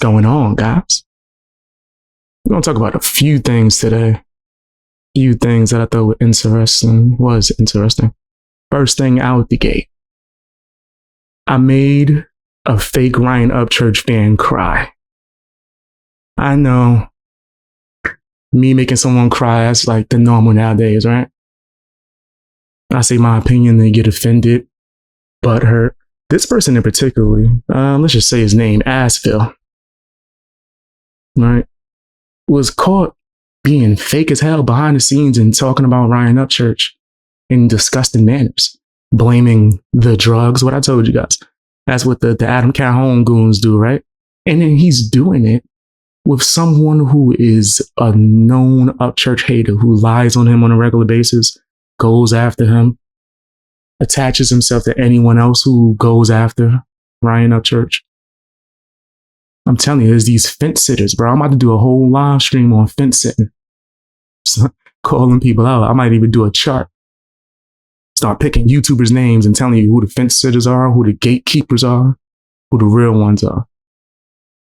going on, guys? We're going to talk about a few things today. Few things that I thought were interesting. First thing out the gate. I made a fake Ryan Upchurch fan cry. I know. Me making someone cry, that's like the normal nowadays, right? I say my opinion, they get offended, butthurt. This person in particular, let's just say his name, Assville, right, was caught being fake as hell behind the scenes and talking about Ryan Upchurch in disgusting manners, blaming the drugs. What I told you guys, that's what the Calhoun Goons do, right? And then he's doing it with someone who is a known Upchurch hater who lies on him on a regular basis, goes after him, attaches himself to anyone else who goes after Ryan Upchurch. I'm telling you, there's these fence sitters, bro. I'm about to do a whole live stream on fence sitting. So, calling people out. I might even do a chart. Start picking YouTubers' names and telling you who the fence sitters are, who the gatekeepers are, who the real ones are.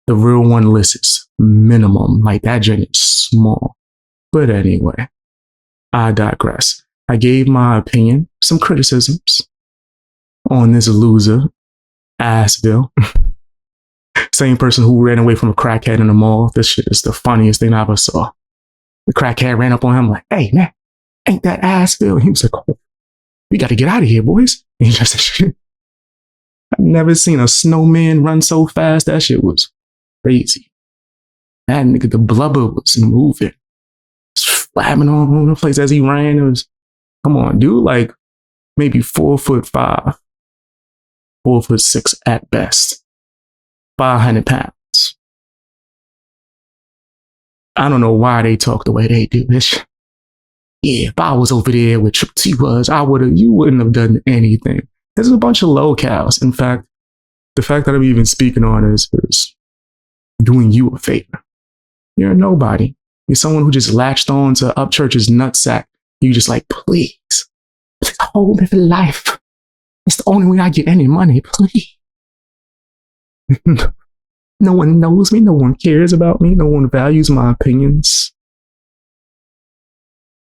The real one list is minimum. Like that joint is small. But anyway, I digress. I gave my opinion, some criticisms on this loser, Assville. Same person who ran away from a crackhead in the mall. This shit is the funniest thing I ever saw. The crackhead ran up on him like, "Hey, man, ain't that Assville?" And he was like, "Oh, we got to get out of here, boys." And he just said, I've never seen a snowman run so fast. That shit was crazy. That nigga, the blubber was moving. Flapping all over the place as he ran. It was, come on, dude, like maybe 4'5", 4'6" at best, 500 pounds. I don't know why they talk the way they do. Yeah, if I was over there with Triple T was, you wouldn't have done anything. There's a bunch of locals. In fact, the fact that I'm even speaking on is doing you a favor. You're a nobody. You're someone who just latched on to Upchurch's nutsack. You just like, please hold me for life. It's the only way I get any money, please. No one knows me. No one cares about me. No one values my opinions.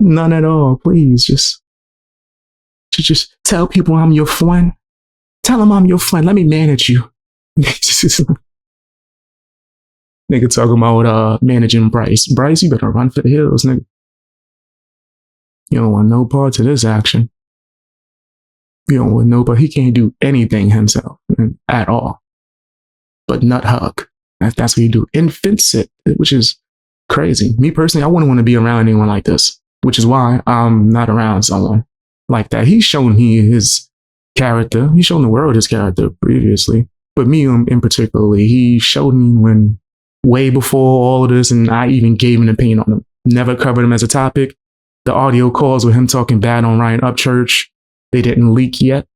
None at all. Please, just tell people I'm your friend. Tell them I'm your friend. Let me manage you. Nigga talking about managing Bryce. Bryce, you better run for the hills, nigga. You don't want no part of this action. You don't want nobody. He can't do anything himself at all. But nut hug. That's what you do. Infant sit, which is crazy. Me personally, I wouldn't want to be around anyone like this, which is why I'm not around someone like that. He's shown me his character. He's shown the world his character previously. But me in particular, he showed me when way before all of this, and I even gave an opinion on him. Never covered him as a topic. The audio calls with him talking bad on Ryan Upchurch, they didn't leak yet,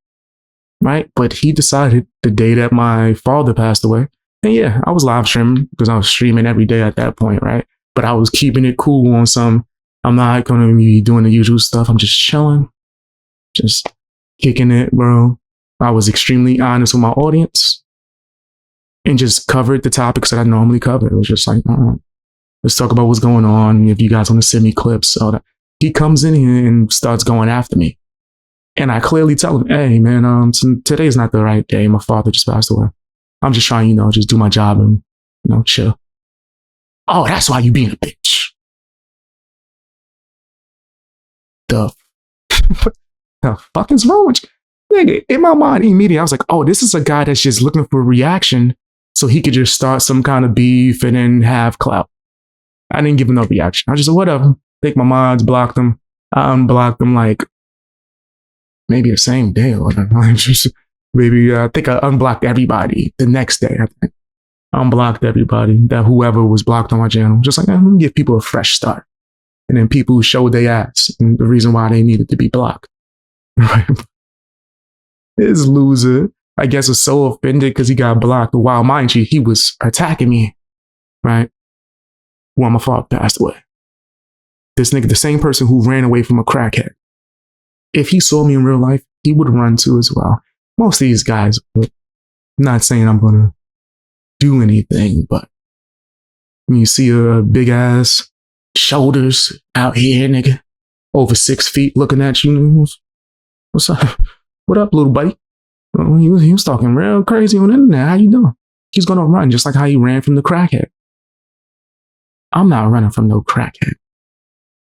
right? But he decided the day that my father passed away, and yeah, I was live streaming because I was streaming every day at that point, right? But I was keeping it cool on some, I'm not going to be doing the usual stuff. I'm just chilling, just kicking it, bro. I was extremely honest with my audience and just covered the topics that I normally cover. It was just like, let's talk about what's going on. If you guys want to send me clips, all that. He comes in here and starts going after me. And I clearly tell him, hey, man, today's not the right day. My father just passed away. I'm just trying, just do my job and, chill. Oh, that's why you being a bitch. The fuck is wrong with you? Nigga, in my mind, immediately, I was like, oh, this is a guy that's just looking for a reaction so he could just start some kind of beef and then have clout. I didn't give him no reaction. I just said, whatever. I think my mods blocked him. I unblocked him like maybe the same day or maybe I think I unblocked everybody the next day. I think I unblocked everybody that whoever was blocked on my channel. Just like, let me give people a fresh start. And then people who showed their ass and the reason why they needed to be blocked. Right? This loser, I guess, was so offended because he got blocked. While, mind you, he was attacking me, right? While my father passed away. This nigga, the same person who ran away from a crackhead. If he saw me in real life, he would run too as well. Most of these guys would. Not saying I'm going to do anything, but When you see a big ass shoulders out here, nigga, over 6 feet looking at you. What's up? What up, little buddy? He was talking real crazy on the internet. How you doing? He's gonna run just like how he ran from the crackhead. I'm not running from no crackhead.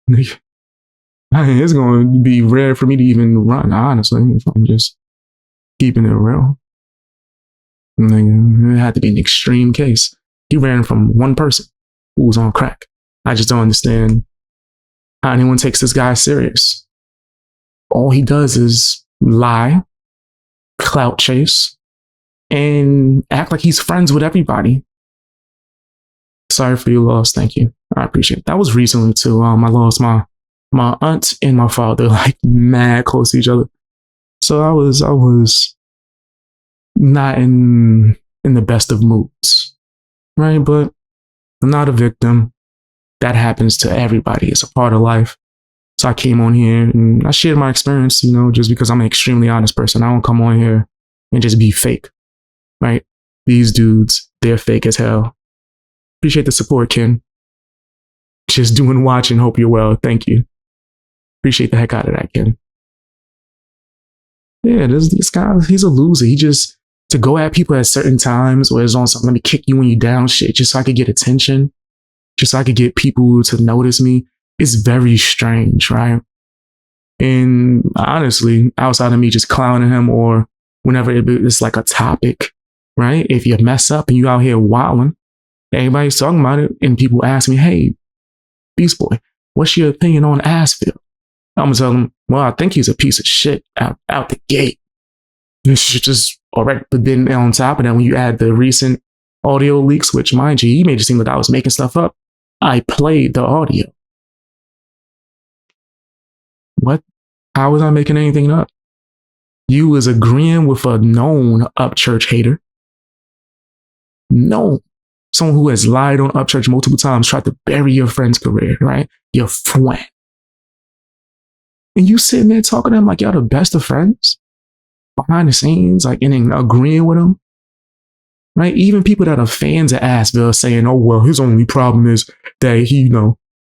It's going to be rare for me to even run, honestly, if I'm just keeping it real. It had to be an extreme case. He ran from one person who was on crack. I just don't understand how anyone takes this guy serious. All he does is lie, clout chase, and act like he's friends with everybody. Sorry for your loss. Thank you. I appreciate it. That was recently too. I lost my aunt and my father, like mad close to each other. So I was not in the best of moods, right? But I'm not a victim. That happens to everybody. It's a part of life. So I came on here and I shared my experience, just because I'm an extremely honest person. I don't come on here and just be fake, right? These dudes, they're fake as hell. Appreciate the support, Ken. Just doing watching. Hope you're well. Thank you. Appreciate the heck out of that, Ken. Yeah, this guy, he's a loser. He just, to go at people at certain times or it's on something, let me kick you when you down shit, just so I could get attention, just so I could get people to notice me. It's very strange, right? And honestly, outside of me just clowning him or whenever it's like a topic, right? If you mess up and you out here wilding, everybody's talking about it and people ask me, hey, Beast Boy, what's your opinion on Asheville? I'm gonna tell them, well, I think he's a piece of shit out the gate. This is just all right. But then on top of that, when you add the recent audio leaks, which mind you, he made it seem like I was making stuff up. I played the audio. What? How was I making anything up? You was agreeing with a known Upchurch hater. No. Someone who has lied on Upchurch multiple times, tried to bury your friend's career, right? Your friend. And you sitting there talking to him like y'all the best of friends behind the scenes, like and agreeing with him, right? Even people that are fans of Asheville saying, oh, well, his only problem is that he,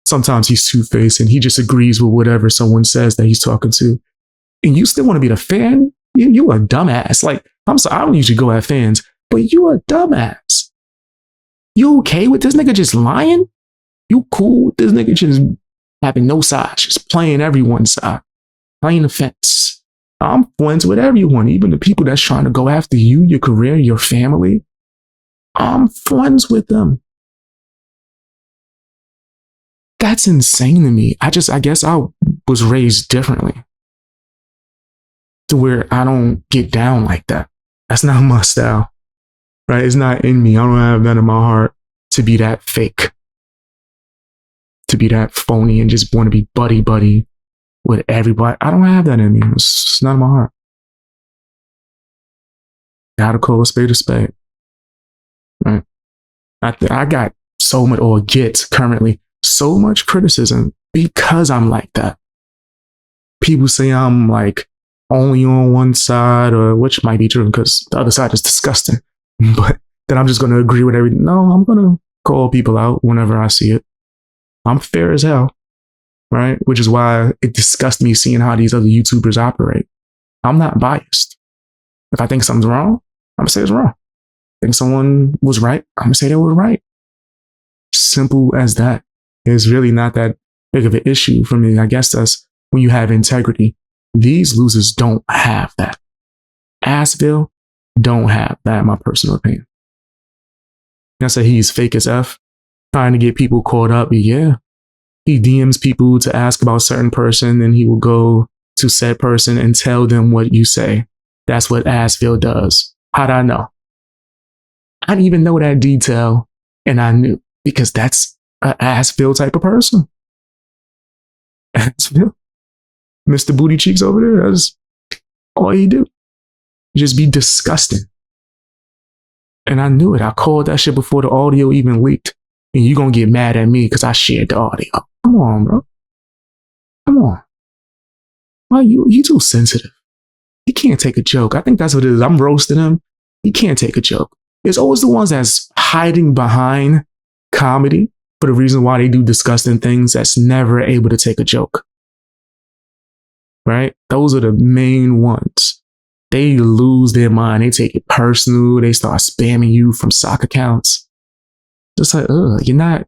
sometimes he's two-faced and he just agrees with whatever someone says that he's talking to. And you still want to be the fan? You a dumbass. Like, I'm sorry, I don't usually go at fans, but you a dumbass. You okay with this nigga just lying? You cool with this nigga just having no sides, just playing everyone's side, playing the fence? I'm friends with everyone, even the people that's trying to go after you, your career, your family. I'm friends with them. That's insane to me. I guess I was raised differently to where I don't get down like that. That's not my style, right? It's not in me. I don't have that in my heart to be that fake, to be that phony and just want to be buddy with everybody. I don't have that in me. It's not in my heart. Gotta call a spade, right? I got so much, or get currently, so much criticism because I'm like that. People say I'm like only on one side, or which might be true because the other side is disgusting, but then I'm just going to agree with everything. No, I'm going to call people out whenever I see it. I'm fair as hell, right? Which is why it disgusts me seeing how these other YouTubers operate. I'm not biased. If I think something's wrong, I'm going to say it's wrong. I think someone was right, I'm going to say they were right. Simple as that. It's really not that big of an issue for me. I guess that's when you have integrity. These losers don't have that. Asheville don't have that, in my personal opinion. I say he's fake as F, trying to get people caught up. Yeah. He DMs people to ask about a certain person, and he will go to said person and tell them what you say. That's what Asheville does. How'd I know? I didn't even know that detail, and I knew because that's an Asheville type of person. Asheville. Mr. Booty Cheeks over there, that's all he do. Just be disgusting. And I knew it. I called that shit before the audio even leaked. And you gonna get mad at me because I shared the audio. Come on, bro. Come on. Why you too sensitive? He can't take a joke. I think that's what it is. I'm roasting him. He can't take a joke. It's always the ones that's hiding behind comedy for the reason why they do disgusting things that's never able to take a joke. Right? Those are the main ones. They lose their mind. They take it personal. They start spamming you from sock accounts. Just like, you're not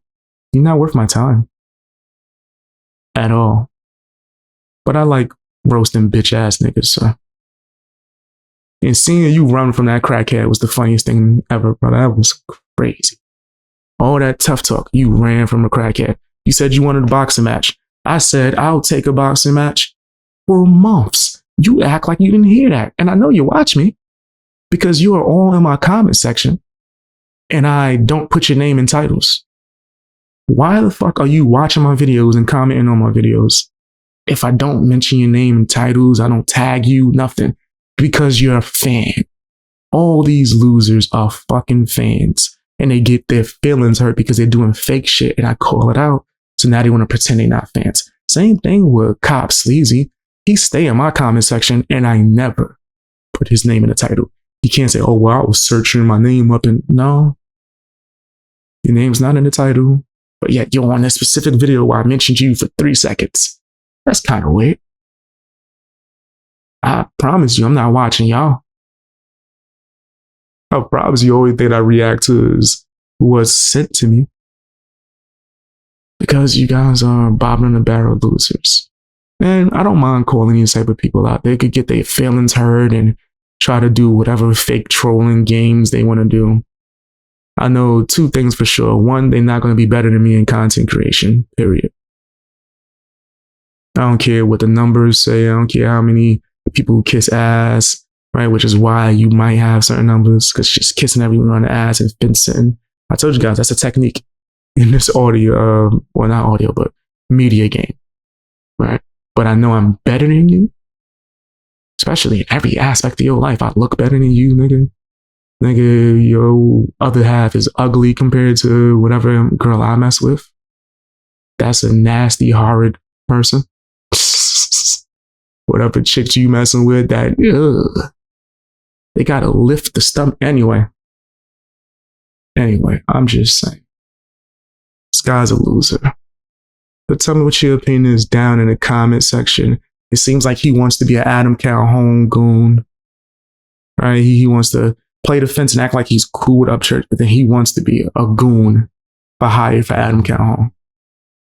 worth my time at all. But I like roasting bitch ass niggas, so. And seeing you run from that crackhead was the funniest thing ever, brother. That was crazy. All that tough talk. You ran from a crackhead. You said you wanted a boxing match. I said, I'll take a boxing match for months. You act like you didn't hear that. And I know you watch me because you are all in my comment section and I don't put your name in titles. Why the fuck are you watching my videos and commenting on my videos if I don't mention your name in titles? I don't tag you, nothing. Because you're a fan. All these losers are fucking fans and they get their feelings hurt because they're doing fake shit and I call it out. So now they want to pretend they're not fans. Same thing with Cop Sleazy. He stay in my comment section and I never put his name in the title. He can't say, oh, well, I was searching my name up and no, your name's not in the title, but yet you're on this specific video where I mentioned you for 3 seconds. That's kind of weird. I promise you, I'm not watching y'all. I promise you, the only thing I react to is what's sent to me. Because you guys are bobbing in the barrel losers. And I don't mind calling these type of people out. They could get their feelings hurt and try to do whatever fake trolling games they want to do. I know 2 things for sure. 1, they're not going to be better than me in content creation, period. I don't care what the numbers say. I don't care how many people kiss ass, right? Which is why you might have certain numbers, because just kissing everyone on the ass and been sitting. I told you guys that's a technique in this audio, well, not audio, but media game, right? But I know I'm better than you, especially in every aspect of your life. I look better than you, nigga. Nigga, your other half is ugly compared to whatever girl I mess with. That's a nasty, horrid person. Whatever chicks you messing with, that, they gotta lift the stomach. Anyway, I'm just saying. This guy's a loser. But tell me what your opinion is down in the comment section. It seems like he wants to be an Adam Calhoun Goon. Right? He wants to play the fence and act like he's cool with Upchurch, but then he wants to be a goon for hire for Adam Calhoun.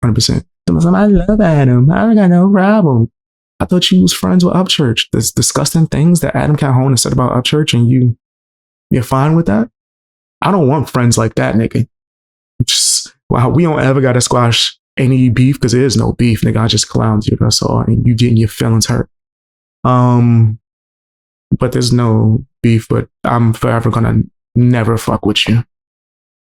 100%. I love Adam. I don't got no problem. I thought you was friends with Upchurch. There's disgusting things that Adam Calhoun has said about Upchurch and you're fine with that? I don't want friends like that, nigga. Wow, we don't ever gotta squash any beef because there is no beef, nigga. I just clowned you, that's all. And you getting your feelings hurt. But there's no beef, but I'm forever gonna never fuck with you.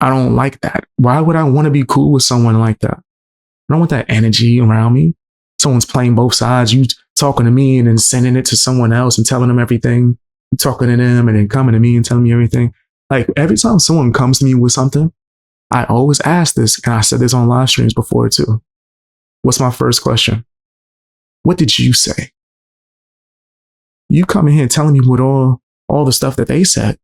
I don't like that. Why would I want to be cool with someone like that? I don't want that energy around me. Someone's playing both sides. You talking to me and then sending it to someone else and telling them everything. You talking to them and then coming to me and telling me everything. Like every time someone comes to me with something, I always ask this, and I said this on live streams before too. What's my first question? What did you say? You come in here telling me with all the stuff that they said.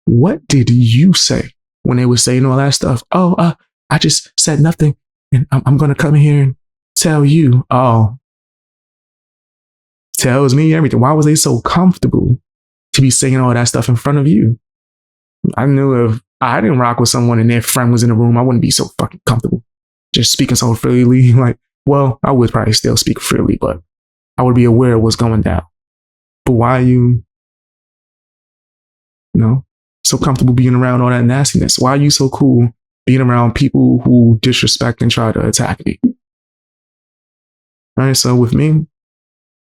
What did you say when they were saying all that stuff? Oh, I just said nothing, and I'm going to come in here and tell you. Oh, tells me everything. Why was they so comfortable to be saying all that stuff in front of you? I knew if I didn't rock with someone and their friend was in the room, I wouldn't be so fucking comfortable just speaking so freely. Like, well, I would probably still speak freely, but I would be aware of what's going down. But why are you so comfortable being around all that nastiness? Why are you so cool being around people who disrespect and try to attack me? All right, so with me,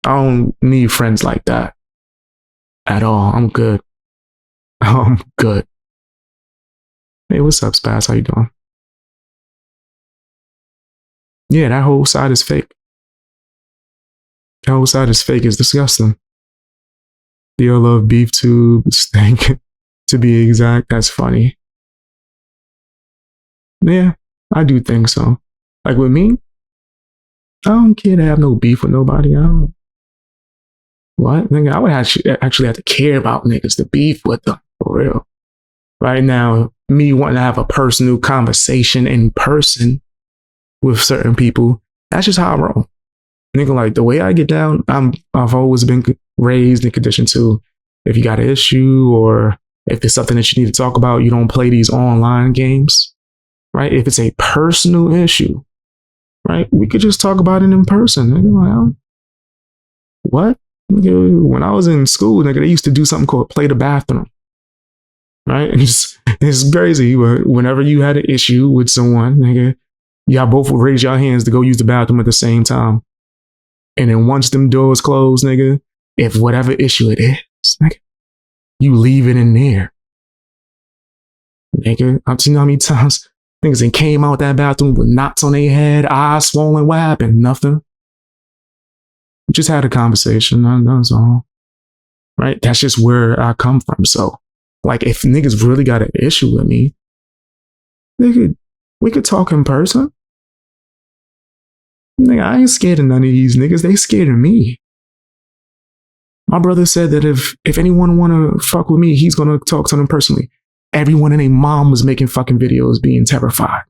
I don't need friends like that at all. I'm good. I'm good. Hey, what's up, Spaz? How you doing? Yeah, that whole side is fake. That whole side is fake. It's disgusting. You love beef tube stink. To be exact, that's funny. Yeah, I do think so. Like with me, I don't care to have no beef with nobody. I don't. What? Nigga, I would actually have to care about niggas to beef with them, for real. Right now, me wanting to have a personal conversation in person with certain people. That's just how I roll. Nigga, like the way I get down, I've always been raised and conditioned to, if you got an issue or if there's something that you need to talk about, you don't play these online games, right? If it's a personal issue, right, we could just talk about it in person. Nigga, like, what? Nigga, when I was in school, nigga, they used to do something called play the bathroom, right? And it's crazy. Whenever you had an issue with someone, nigga, y'all both would raise your hands to go use the bathroom at the same time. And then once them doors close, nigga, if whatever issue it is, nigga, you leave it in there. Nigga, I've seen how many times niggas and came out that bathroom with knots on their head, eyes swollen. What happened? Nothing. Just had a conversation. That's all. Right? That's just where I come from. So, like, if niggas really got an issue with me, we could talk in person. Nigga, I ain't scared of none of these niggas. They scared of me. My brother said that if anyone want to fuck with me, he's going to talk to them personally. Everyone and their mom was making fucking videos being terrified.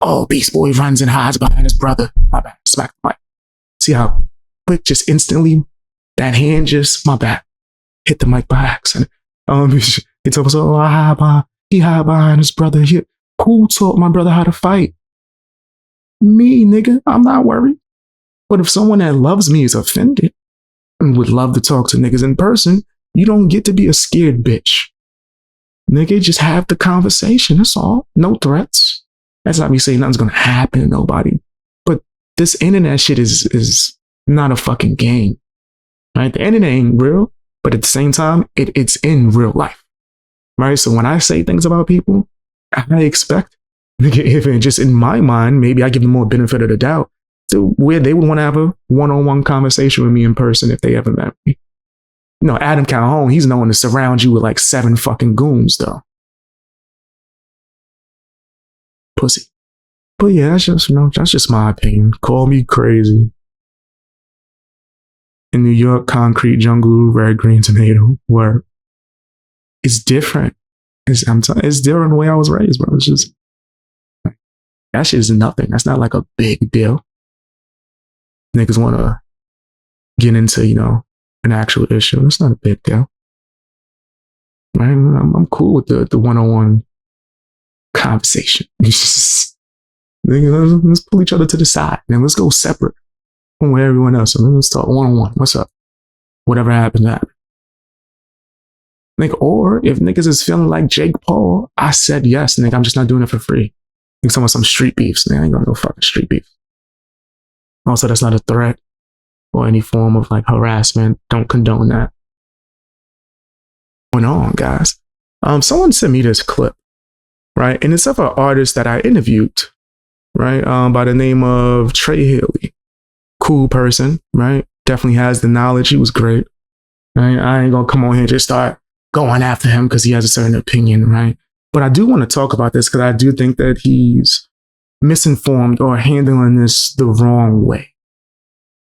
Oh, Beast Boy runs and hides behind his brother. My bad. Smack the mic. See how quick, just instantly, that hand just, my bad, hit the mic by accident. He told us, oh, he hide behind his brother. Who taught my brother how to fight? Me, nigga. I'm not worried. But if someone that loves me is offended and would love to talk to niggas in person, you don't get to be a scared bitch. Nigga, just have the conversation. That's all. No threats. That's not me saying nothing's gonna happen to nobody. But this internet shit is not a fucking game. Right? The internet ain't real, but at the same time, it's in real life. Right? So when I say things about people, I expect, if it just in my mind, maybe I give them more benefit of the doubt to where they would want to have a one-on-one conversation with me in person if they ever met me. You know, Adam Calhoun, he's known to surround you with like 7 fucking goons, though. Pussy. But yeah, that's just my opinion. Call me crazy. In New York, concrete jungle, red, green, tomato, where it's different. It's different the way I was raised, bro. It's just, that shit is nothing. That's not like a big deal. Niggas want to get into, an actual issue. It's not a big deal. Right? I'm cool with the one-on-one conversation. Let's pull each other to the side and let's go separate from where everyone else. And let's talk one-on-one. What's up? Whatever happened, happened. Or if niggas is feeling like Jake Paul, I said yes, nigga. I'm just not doing it for free. Think some of some street beefs, nigga. I ain't gonna go fucking street beef. Also, that's not a threat or any form of like harassment. Don't condone that. Going on, guys. Someone sent me this clip, right? And it's of an artist that I interviewed, right? By the name of Trey Haley. Cool person, right? Definitely has the knowledge. He was great. Right? I ain't gonna come on here and just start going after him because he has a certain opinion, right? But I do want to talk about this because I do think that he's misinformed or handling this the wrong way,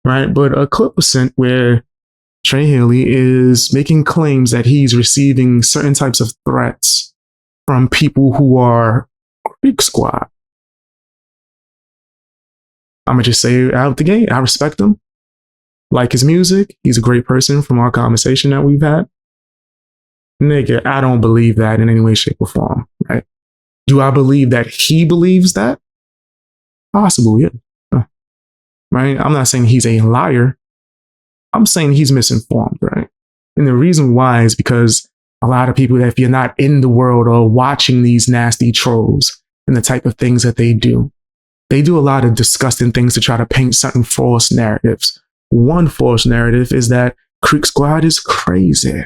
right? But a clip was sent where Trey Haley is making claims that he's receiving certain types of threats from people who are Creek Squad. I'm going to just say out the gate, I respect him. Like his music. He's a great person from our conversation that we've had. Nigga, I don't believe that in any way, shape, or form, right? Do I believe that he believes that? Possible, yeah. Right? I'm not saying he's a liar. I'm saying he's misinformed, right? And the reason why is because a lot of people, if you're not in the world or watching these nasty trolls and the type of things that they do a lot of disgusting things to try to paint certain false narratives. One false narrative is that Creek Squad is crazy.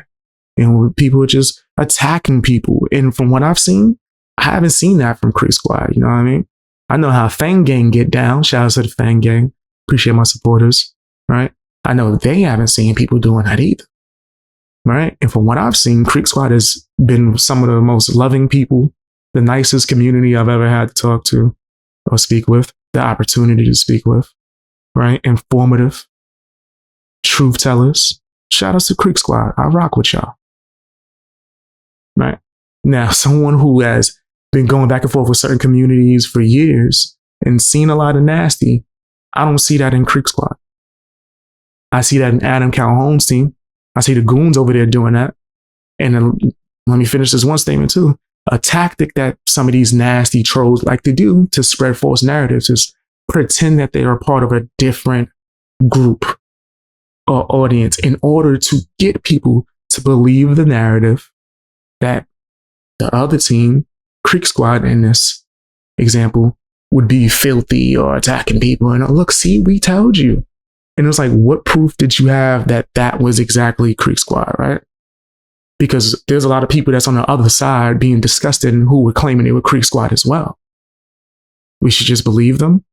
And people are just attacking people. And from what I've seen, I haven't seen that from Creek Squad. You know what I mean? I know how Fang Gang get down. Shout out to the Fang Gang. Appreciate my supporters, right? I know they haven't seen people doing that either, right? And from what I've seen, Creek Squad has been some of the most loving people, the nicest community I've ever had to talk to or speak with, the opportunity to speak with, right? Informative, truth tellers. Shout out to Creek Squad. I rock with y'all. Right. Now, someone who has been going back and forth with certain communities for years and seen a lot of nasty, I don't see that in Creek Squad. I see that in Adam Calhoun's team. I see the goons over there doing that. And then let me finish this one statement too. A tactic that some of these nasty trolls like to do to spread false narratives is pretend that they are part of a different group or audience in order to get people to believe the narrative that the other team, Creek Squad in this example, would be filthy or attacking people. And look, see, we told you. And it was like, what proof did you have that that was exactly Creek Squad, right? Because there's a lot of people that's on the other side being disgusted and who were claiming they were Creek Squad as well. We should just believe them?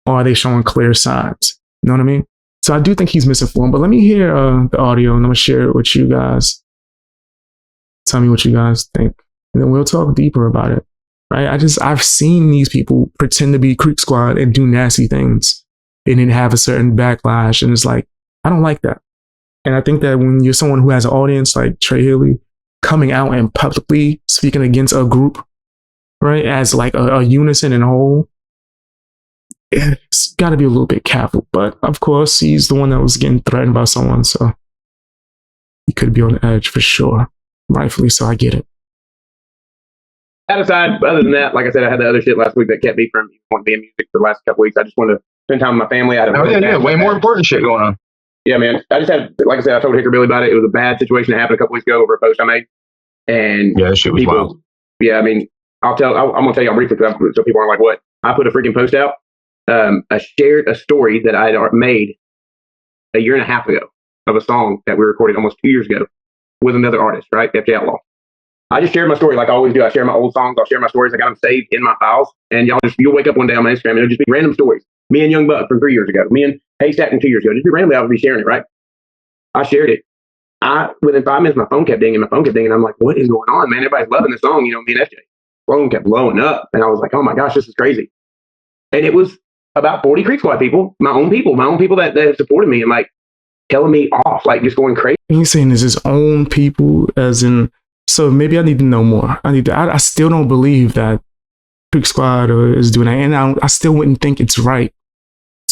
Or are they showing clear signs? You know what I mean? So I do think he's misinformed, but let me hear the audio and I'm going to share it with you guys. Tell me what you guys think. And then we'll talk deeper about it, right? I've seen these people pretend to be Creek Squad and do nasty things and then have a certain backlash. And it's like, I don't like that. And I think that when you're someone who has an audience like Trey Haley coming out and publicly speaking against a group, right, as like a unison and a whole, it's got to be a little bit careful. But of course, he's the one that was getting threatened by someone. So he could be on the edge for sure. Rightfully so. I get it. That aside, other than that, like I said, I had the other shit last week that kept me from wanting to be in music for the last couple weeks. I just wanted to spend time with my family. Way more important shit going on. Yeah, man. I just had, like I said, I told Hickory Billy about it. It was a bad situation that happened a couple weeks ago over a post I made. And yeah, that shit was wild. Yeah, I mean, I'm going to tell y'all briefly so people aren't like, what? I put a freaking post out. I shared a story that I had made a year and a half ago of a song that we recorded almost 2 years ago with another artist, right? FJ Outlaw. I just shared my story like I always do. I share my old songs. I'll share my stories. I got them saved in my files. And you'll wake up one day on my Instagram and it'll just be random stories. Me and Young Buck from 3 years ago. Me and Haystack from 2 years ago. Just be randomly, I would be sharing it, right? I shared it. Within 5 minutes, my phone kept dinging. I'm like, what is going on, man? Everybody's loving the song, me and FJ. Phone kept blowing up. And I was like, oh my gosh, this is crazy. And it was about 40 Creek Squad people, my own people that have supported me and like telling me off, like just going crazy. He's saying it's his own people, as in, so maybe I need to know more. I still don't believe that Creek Squad is doing that. And I still wouldn't think it's right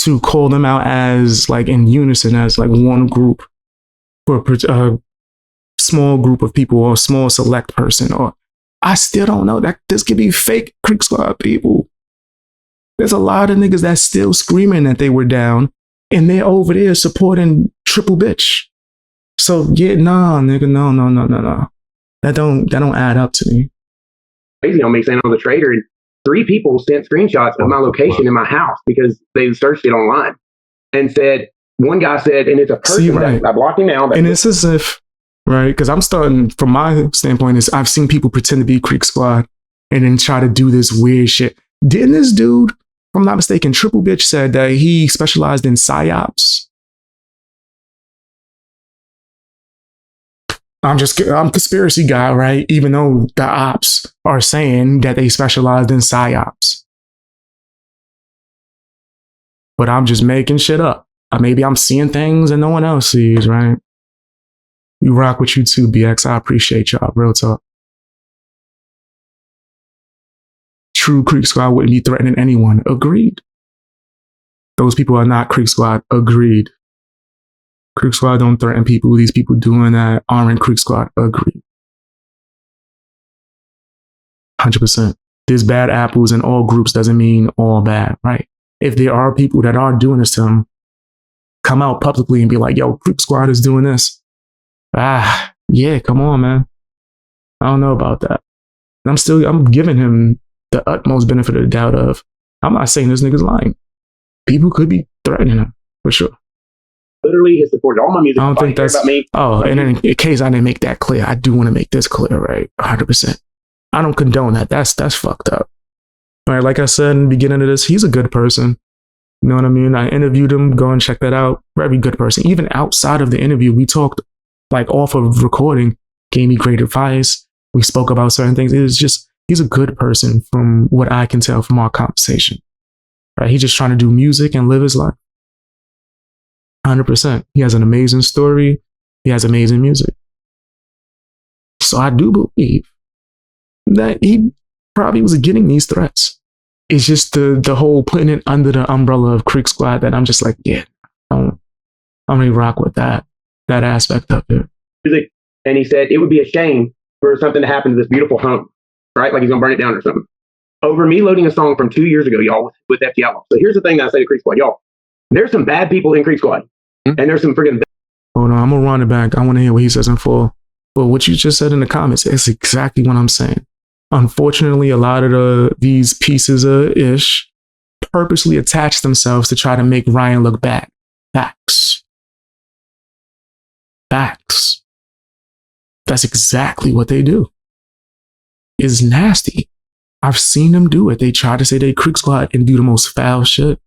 to call them out as like in unison, as like one group or a small group of people or a small select person. Or I still don't know that this could be fake Creek Squad people. There's a lot of niggas that's still screaming that they were down and they're over there supporting Triple Bitch. So yeah, nah, nigga, no. That don't add up to me. Crazy on me saying I was a traitor, and 3 people sent screenshots of my location in my house because they searched it online and said, one guy said, and it's a person that I blocked him now. And it's as if, right, because I'm starting, from my standpoint, is I've seen people pretend to be Creek Squad and then try to do this weird shit. Didn't this dude, if I'm not mistaken, Triple Bitch said that he specialized in psyops? I'm conspiracy guy, right? Even though the ops are saying that they specialized in psyops. But I'm just making shit up. Maybe I'm seeing things and no one else sees, right? We rock with you too, BX. I appreciate y'all. Real talk. True Creek Squad wouldn't be threatening anyone. Agreed. Those people are not Creek Squad. Agreed. Creek Squad don't threaten people. These people doing that aren't in Creek Squad. Agreed. 100%. There's bad apples in all groups doesn't mean all bad, right? If there are people that are doing this to them, come out publicly and be like, yo, Creek Squad is doing this. Yeah, come on, man. I don't know about that. And I'm giving him the utmost benefit of the doubt of, I'm not saying this nigga's lying. People could be threatening him, for sure. Literally has supported all my music. I don't think that's about me. Oh, and then in case I didn't make that clear, I do want to make this clear, right? 100%. I don't condone that. That's fucked up. All right, like I said in the beginning of this, he's a good person. You know what I mean? I interviewed him. Go and check that out. Very good person. Even outside of the interview, we talked like off of recording, gave me great advice. We spoke about certain things. It was just, he's a good person from what I can tell from our conversation. Right? He's just trying to do music and live his life. 100%. He has an amazing story. He has amazing music. So I do believe that he probably was getting these threats. It's just the whole putting it under the umbrella of Creek Squad that I'm just like, yeah, I don't really rock with that aspect of it. And he said it would be a shame for something to happen to this beautiful home, right? Like he's gonna burn it down or something. Over me loading a song from 2 years ago, y'all, with FT Outlaw. So here's the thing that I say to Creek Squad, y'all. There's some bad people in Creek Squad, and there's some freaking. Hold on, I'm gonna run it back. I want to hear what he says in full. But what you just said in the comments is exactly what I'm saying. Unfortunately, a lot of these pieces of ish purposely attach themselves to try to make Ryan look bad. Facts. That's exactly what they do. It's nasty. I've seen them do it. They try to say they Creek Squad and do the most foul shit,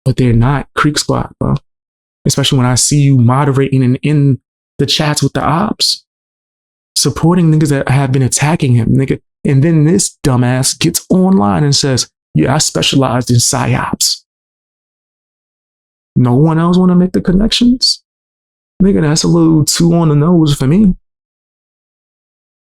but they're not Creek Squad, bro. Especially when I see you moderating and in the chats with the ops, supporting niggas that have been attacking him, nigga. And then this dumbass gets online and says, yeah, I specialized in psyops. No one else want to make the connections? Nigga, that's a little too on the nose for me.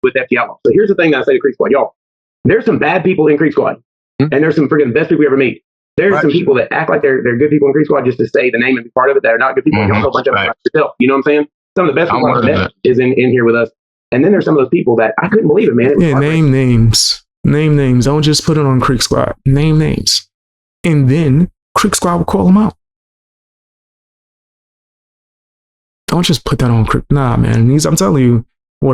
With FT Outlaw. So here's the thing that I say to Creek Squad, y'all. There's some bad people in Creek Squad, and there's some freaking best people we ever meet. There's some people that act like they're good people in Creek Squad just to say the name and be part of it that are not good people. Y'all know a bunch of them yourself. You know what I'm saying? Some of the best people I've met is in here with us. And then there's some of those people that I couldn't believe it, man. Yeah, name names. Name names. Don't just put it on Creek Squad. Name names. And then Creek Squad will call them out. Don't just put that on Creek. Nah, man. I'm telling you,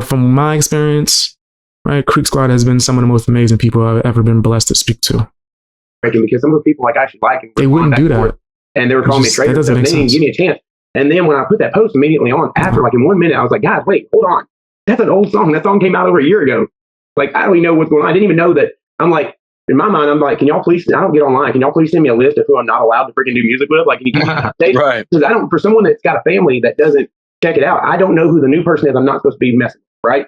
from my experience, right? Creek Squad has been some of the most amazing people I've ever been blessed to speak to. Because some of the people like I actually like they wouldn't do that. And they were calling me a traitor. They didn't give me a chance. And then when I put that post immediately on, after like in 1 minute, I was like, guys, wait, hold on. That's an old song. That song came out over a year ago. Like, I don't even know what's going on. I didn't even know that. I'm like, in my mind, I'm like, can y'all please, I don't get online. Can y'all please send me a list of who I'm not allowed to freaking do music with? Like, can you say right. Because for someone that's got a family that doesn't check it out, I don't know who the new person is. I'm not supposed to be messing with, right?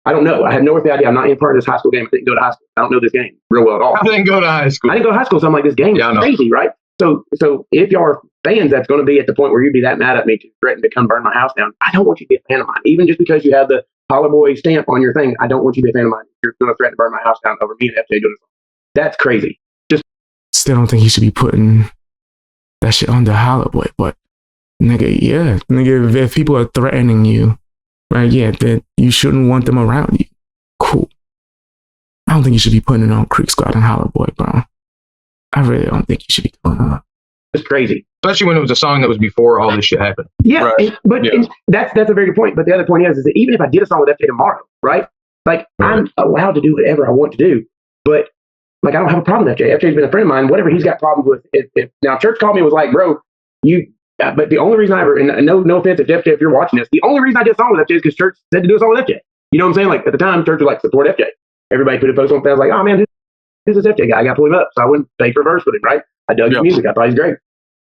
I don't know. I have no idea. I'm not in part of this high school game. I didn't go to high school. I don't know this game real well at all. I didn't go to high school. I didn't go to high school, so I'm like, this game is crazy, right? So if y'all are fans, that's going to be at the point where you'd be that mad at me to threaten to come burn my house down. I don't want you to be a fan of mine. Even just because you have the Holler Boy stamp on your thing, I don't want you to be a fan of mine. You're going to threaten to burn my house down over me and FJ doing this. That's crazy. Still don't think you should be putting that shit on the Holler Boy, but nigga, if people are threatening you, right, then you shouldn't want them around you. Cool. I don't think you should be putting it on Creek Squad and Holler Boy, bro. I really don't think you should be doing that. It's crazy. Especially when it was a song that was before all this shit happened. Yeah, right. That's a very good point. But the other point is that even if I did a song with FJ tomorrow, right? Like, I'm allowed to do whatever I want to do. But, like, I don't have a problem with FJ. FJ's been a friend of mine. Whatever he's got problems with. Now, Church called me and was like, bro, but the only reason I ever, and no offense to FJ if you're watching this, the only reason I did a song with FJ is because Church said to do a song with FJ. You know what I'm saying? Like, at the time, Church was like, support FJ. Everybody put a post on Facebook. I was like, oh, man, who's this FJ guy? I got to pull him up. So I wouldn't pay for a verse with him, right? I dug his music. I thought he's great.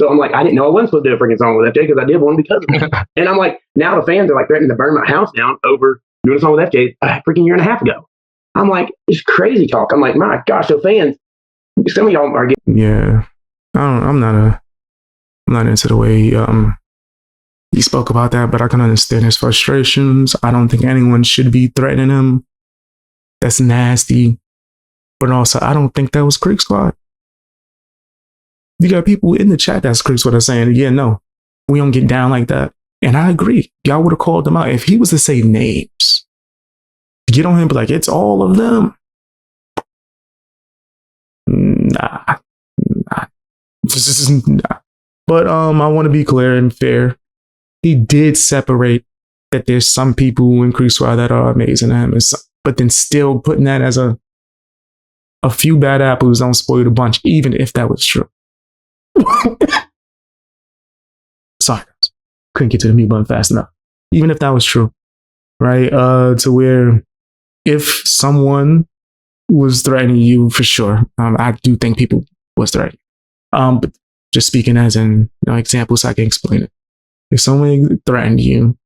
So I'm like, I didn't know I wasn't supposed to do a freaking song with FJ because I did one because of him. And I'm like, now the fans are like threatening to burn my house down over doing a song with FJ a freaking year and a half ago. I'm like, it's crazy talk. I'm like, my gosh, so fans, some of y'all are getting. Yeah. I'm not into the way he spoke about that, but I can understand his frustrations. I don't think anyone should be threatening him. That's nasty. But also, I don't think that was Creek Squad. You got people in the chat that's Creek Squad are saying, yeah, no, we don't get down like that. And I agree. Y'all would have called them out. If he was to say names, get on him, be like, it's all of them. Nah. Nah. But I want to be clear and fair. He did separate that there's some people in Creek Squad that are amazing to him, but then still putting that as a few bad apples don't spoil the bunch, even if that was true. Sorry, guys. Couldn't get to the mute button fast enough. Even if that was true, right? To where if someone was threatening you, for sure, I do think people was threatening. But just speaking as an example, so I can explain it. If someone threatened you,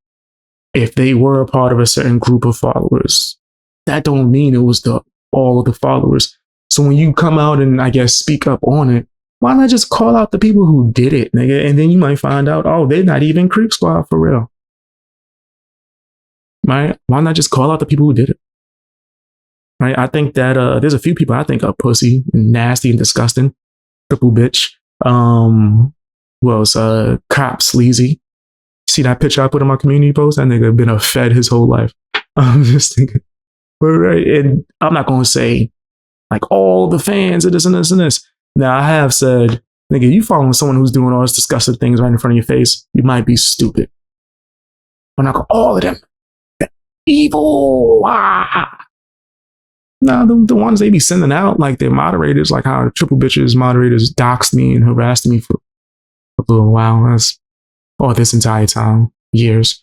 if they were a part of a certain group of followers, that don't mean it was all of the followers. So when you come out and I guess speak up on it, why not just call out the people who did it, nigga? And then you might find out, oh, they're not even Creek Squad for real. right? Why not just call out the people who did it? Right? I think that there's a few people I think are pussy and nasty and disgusting. Triple bitch. Who else? Cop sleazy. See that picture I put in my community post? That nigga been a fed his whole life. I'm just thinking. But right, and I'm not gonna say like all the fans of this and this and this. Now I have said, nigga, you following someone who's doing all these disgusting things right in front of your face, you might be stupid. But not all of them. Evil. No, the ones they be sending out, like their moderators, like how Triple Bitches moderators doxed me and harassed me for a little while. That's this entire time, years.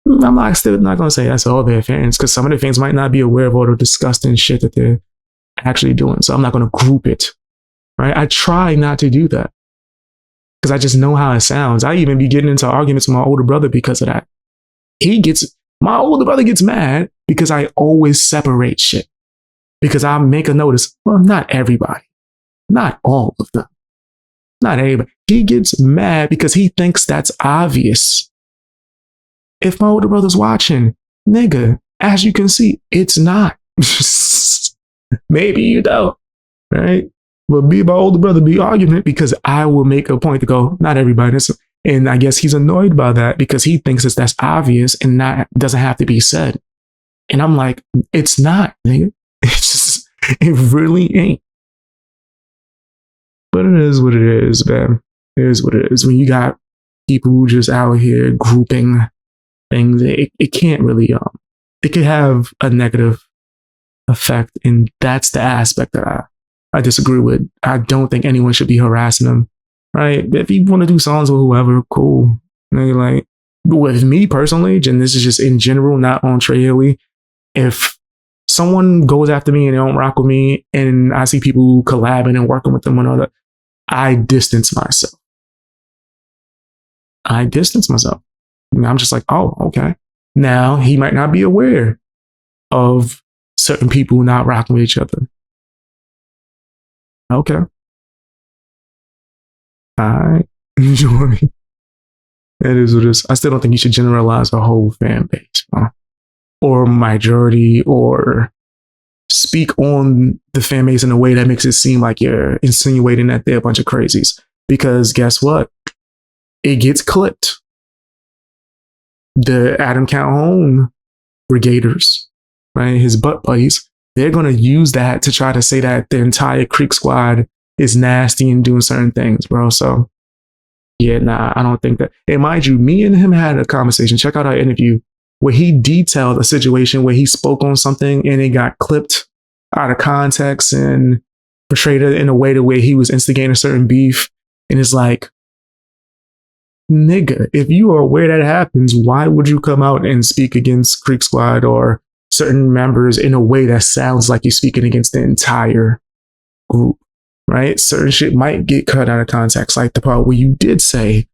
I'm still not going to say that's all their fans, because some of their fans might not be aware of all the disgusting shit that they're actually doing. So I'm not going to group it, right? I try not to do that because I just know how it sounds. I even be getting into arguments with my older brother because of that. My older brother gets mad because I always separate shit. Because I make a notice, well, not everybody, not all of them, not everybody. He gets mad because he thinks that's obvious. If my older brother's watching, nigga, as you can see, it's not. Maybe you don't, right? But be my older brother, be argument, because I will make a point to go, not everybody. And I guess he's annoyed by that because he thinks that's obvious and not doesn't have to be said. And I'm like, it's not, nigga. It really ain't. But it is what it is, man. It is what it is. When you got people who just out here grouping things, it can't really, it could have a negative effect. And that's the aspect that I disagree with. I don't think anyone should be harassing them, right? If you want to do songs with whoever, cool. Like, with me personally, and this is just in general, not on Trey Hilly, if someone goes after me and they don't rock with me and I see people collabing and working with them and all that, I distance myself. I'm just like, oh, okay. Now he might not be aware of certain people not rocking with each other. Okay. All right. You know what I mean? It is what it is. I still don't think you should generalize a whole fan base, or majority, or speak on the fan base in a way that makes it seem like you're insinuating that they're a bunch of crazies. Because guess what? It gets clipped. The Adam Calhoun brigaders, right? His butt buddies, they're going to use that to try to say that the entire Creek squad is nasty and doing certain things, bro. So yeah, nah, I don't think that. And mind you, me and him had a conversation. Check out our interview where he detailed a situation where he spoke on something and it got clipped out of context and portrayed it in a way to where he was instigating a certain beef. And it's like, nigga, if you are aware that happens, why would you come out and speak against Creek Squad or certain members in a way that sounds like you're speaking against the entire group, right? Certain shit might get cut out of context, like the part where you did say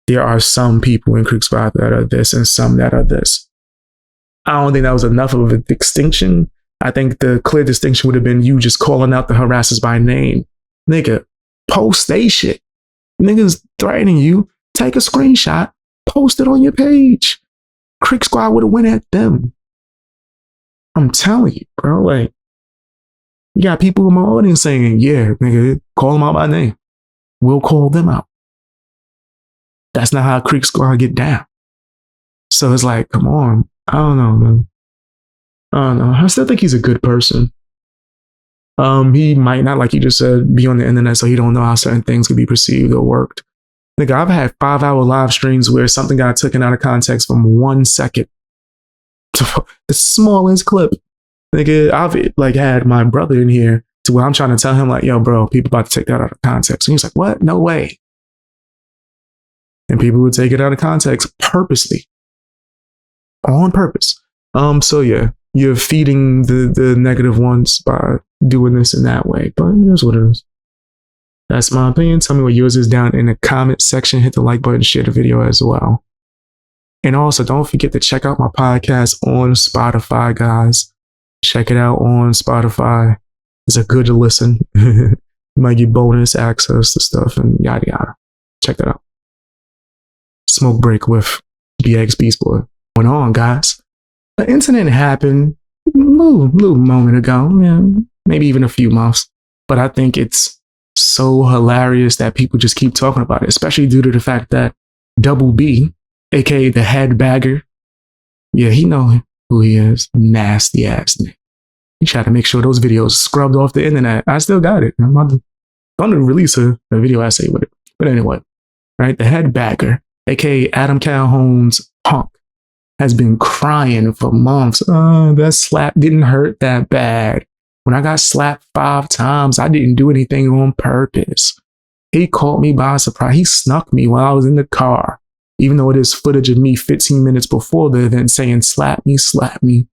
there are some people in Creek Squad that are this and some that are this. I don't think that was enough of a distinction. I think the clear distinction would have been you just calling out the harassers by name. Nigga, post they shit. Niggas threatening you. Take a screenshot, post it on your page. Creek Squad would have went at them. I'm telling you, bro. Like, you got people in my audience saying, yeah, nigga, call them out by name. We'll call them out. That's not how Creek Squad get down. So it's like, come on. I don't know, man. I don't know. I still think he's a good person. He might not, like you just said, be on the internet, so he don't know how certain things could be perceived or worked. Nigga, I've had 5-hour live streams where something got taken out of context from 1 second. The smallest clip. Nigga, I've like had my brother in here to where I'm trying to tell him like, yo, bro, people about to take that out of context. And he's like, what? No way. And people would take it out of context purposely. On purpose. So yeah, you're feeding the negative ones by doing this in that way. But it is what it is. That's my opinion. Tell me what yours is down in the comment section. Hit the like button, share the video as well. And also, don't forget to check out my podcast on Spotify, guys. Check it out on Spotify. It's a good to listen. You might get bonus access to stuff and yada yada. Check that out. Smoke break with BX Beast Boy. going on, guys. The incident happened a little moment ago, yeah, maybe even a few months. But I think it's so hilarious that people just keep talking about it, especially due to the fact that Double B, aka the head bagger, yeah, he know who he is. Nasty ass nigga. He tried to make sure those videos scrubbed off the internet. I still got it. I'm going to release a video essay with it. But anyway, right? The head bagger, aka Adam Calhoun's punk, has been crying for months. Oh, that slap didn't hurt that bad. When I got slapped 5 times, I didn't do anything on purpose. He caught me by surprise. He snuck me while I was in the car, even though it is footage of me 15 minutes before the event saying, slap me, slap me.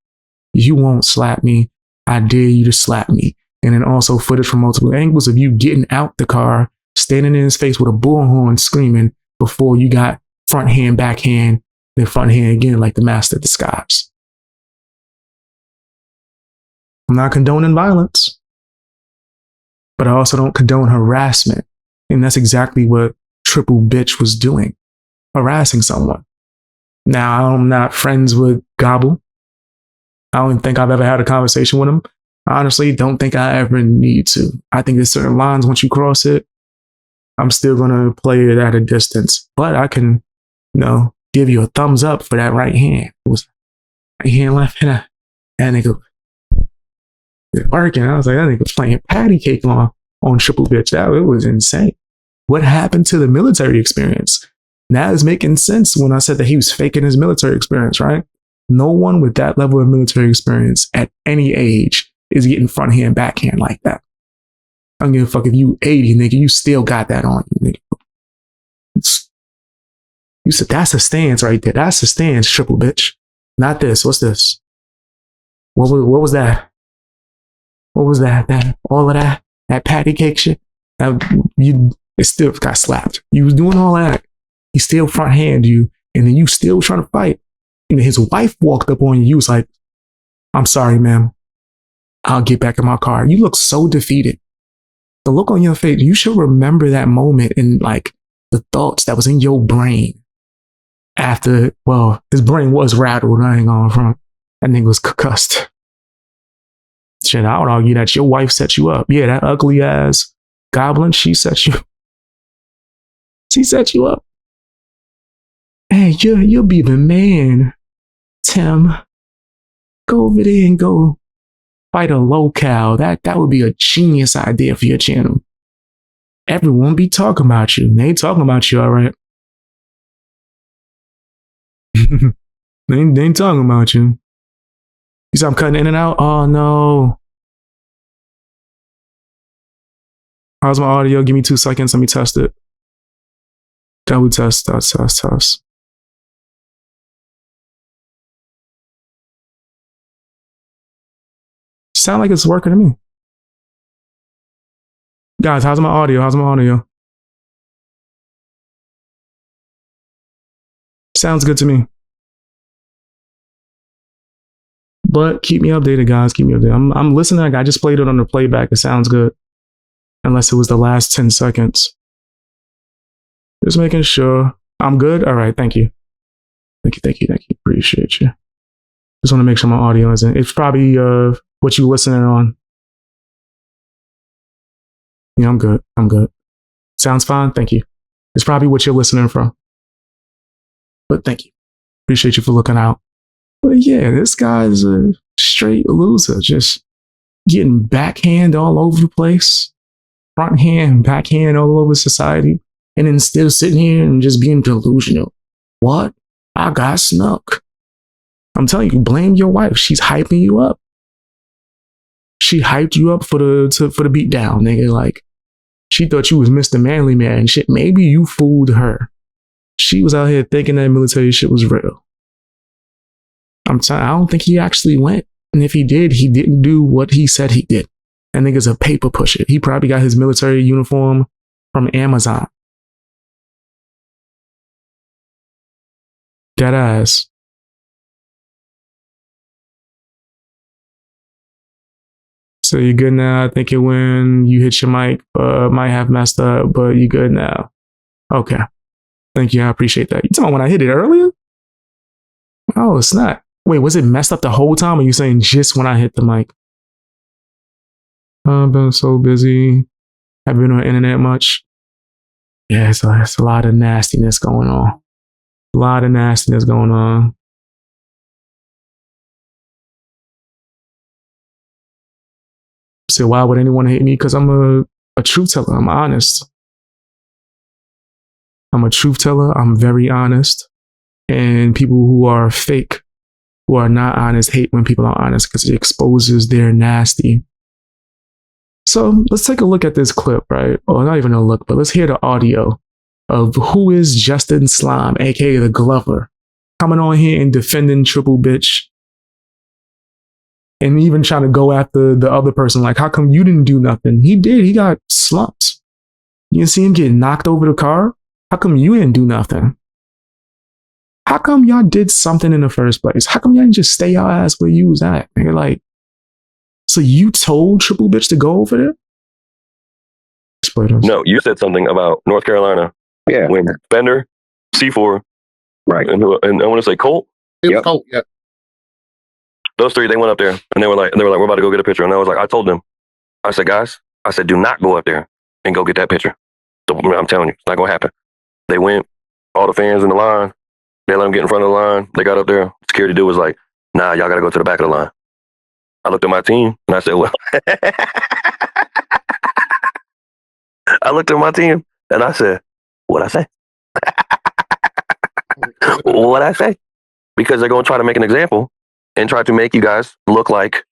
You won't slap me. I dare you to slap me. And then also footage from multiple angles of you getting out the car, standing in his face with a bullhorn screaming before you got front hand, backhand, then front hand again like the master of disguise. I'm not condoning violence, but I also don't condone harassment. And that's exactly what Triple Bitch was doing, harassing someone. Now, I'm not friends with Gobble. I don't think I've ever had a conversation with him. I honestly don't think I ever need to. I think there's certain lines, once you cross it, I'm still going to play it at a distance. But I can, give you a thumbs up for that right hand. It was right hand, left hand. That nigga was working. I was like, that nigga was playing patty cake on Triple Bitch. It was insane. What happened to the military experience? That is making sense when I said that he was faking his military experience, right? No one with that level of military experience at any age is getting front hand, backhand like that. I don't give a fuck if you 80, nigga, you still got that on you, nigga. You said that's a stance right there. That's a stance, Triple Bitch. Not this. What's this? What was that? What was that? All of that patty cake shit? It still got slapped. You was doing all that. He still front hand you, and then you still trying to fight. And his wife walked up on you. You was like, I'm sorry, ma'am. I'll get back in my car. You look so defeated. The look on your face, you should remember that moment and like the thoughts that was in your brain after, his brain was rattled. I ain't going front. That nigga was concussed. Shit, I would argue that your wife set you up. Yeah, that ugly ass goblin, she set you up. Hey, you'll be the man, Tim. Go over there and go fight a locale. That would be a genius idea for your channel. Everyone be talking about you. They ain't talking about you, all right? they ain't talking about you. You see I'm cutting in and out? Oh, no. How's my audio? Give me 2 seconds. Let me test it. Double test. Sound like it's working to me. Guys, how's my audio? Sounds good to me. But keep me updated, guys. Keep me updated. I'm listening. I just played it on the playback. It sounds good. Unless it was the last 10 seconds. Just making sure. I'm good? All right. Thank you. Thank you. Appreciate you. Just want to make sure my audio isn't. It's probably what you listening on. Yeah, I'm good. Sounds fine. Thank you. It's probably what you're listening from. But thank you. Appreciate you for looking out. But yeah, this guy's a straight loser. Just getting backhand all over the place. Front hand, backhand all over society. And then still sitting here and just being delusional. What? I got snuck. I'm telling you, blame your wife. She's hyping you up. She hyped you up for the beat down, nigga. Like, she thought you was Mr. Manly Man and shit. Maybe you fooled her. She was out here thinking that military shit was real. I don't think he actually went. And if he did, he didn't do what he said he did. That nigga's a paper pusher. He probably got his military uniform from Amazon. Dead ass. So you're good now. I think it when you hit your mic, might have messed up, but you good now. Okay. Thank you. I appreciate that. You talking about when I hit it earlier? Oh, it's not. Wait, was it messed up the whole time? Or are you saying just when I hit the mic? I've been so busy. Have you been on the internet much? Yeah, it's a lot of nastiness going on. A lot of nastiness going on. So why would anyone hate me? Because I'm a truth teller. I'm honest. I'm a truth teller. I'm very honest. And people who are fake, who are not honest, hate when people are honest because it exposes their nasty. So let's take a look at this clip, right? Or not even a look, but let's hear the audio of who is Justin Slime, aka the Glover, coming on here and defending Triple Bitch. And even trying to go after the other person, like, how come you didn't do nothing? He did. He got slumped. You see him get knocked over the car? How come you didn't do nothing? How come y'all did something in the first place? How come y'all didn't just stay y'all ass where you was at? And you're like, so you told Triple Bitch to go over there? No, you said something about North Carolina. Yeah. When Bender, C4, Right. and I want to say Colt. Yep. Colt, yeah. Those three, they went up there and they were like, we're about to go get a picture. And I was like, I told them, I said, guys, I said, do not go up there and go get that picture. So, I'm telling you, it's not gonna happen. They went, all the fans in the line, they let them get in front of the line. They got up there. Security dude was like, nah, y'all gotta go to the back of the line. I looked at my team and I said, well, I looked at my team and I said, what'd I say? What'd I say? Because they're going to try to make an example and try to make you guys look like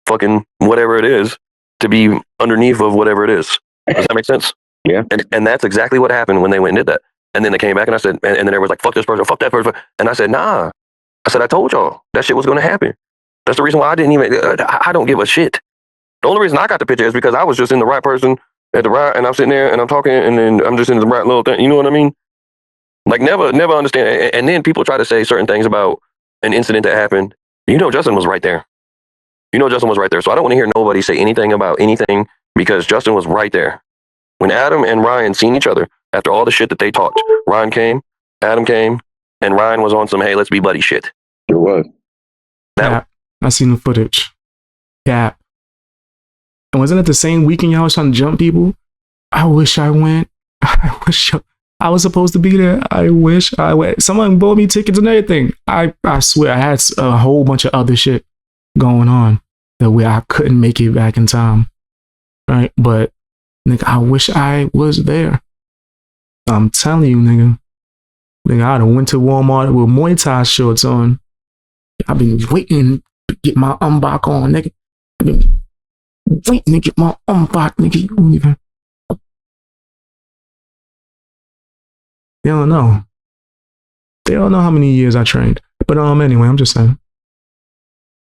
fucking whatever it is to be underneath of whatever it is. Does that make sense? Yeah. And that's exactly what happened when they went and did that. And then they came back and I said, and then they was like, fuck this person, fuck that person. And I said, nah. I said, I told y'all that shit was going to happen. That's the reason why I didn't even, I don't give a shit. The only reason I got the picture is because I was just in the right person at the right, and I'm sitting there and I'm talking and then I'm just in the right little thing. You know what I mean? Like never understand. And then people try to say certain things about an incident that happened. You know, Justin was right there. So I don't want to hear nobody say anything about anything because Justin was right there. When Adam and Ryan seen each other after all the shit that they talked, Ryan came, Adam came, and Ryan was on some, hey, let's be buddy shit. It was. Cap. I seen the footage. Cap. And wasn't it the same weekend y'all was trying to jump people? I wish I went. I wish I was supposed to be there. I wish I went. Someone bought me tickets and everything. I swear I had a whole bunch of other shit going on that way I couldn't make it back in time. Right? But nigga, I wish I was there. I'm telling you, nigga. Nigga, I'd have went to Walmart with Muay Thai shorts on. I've been waiting to get my unbox on, nigga. I've been waiting to get my unbox, nigga. You don't even. They don't know. They don't know how many years I trained. But anyway, I'm just saying.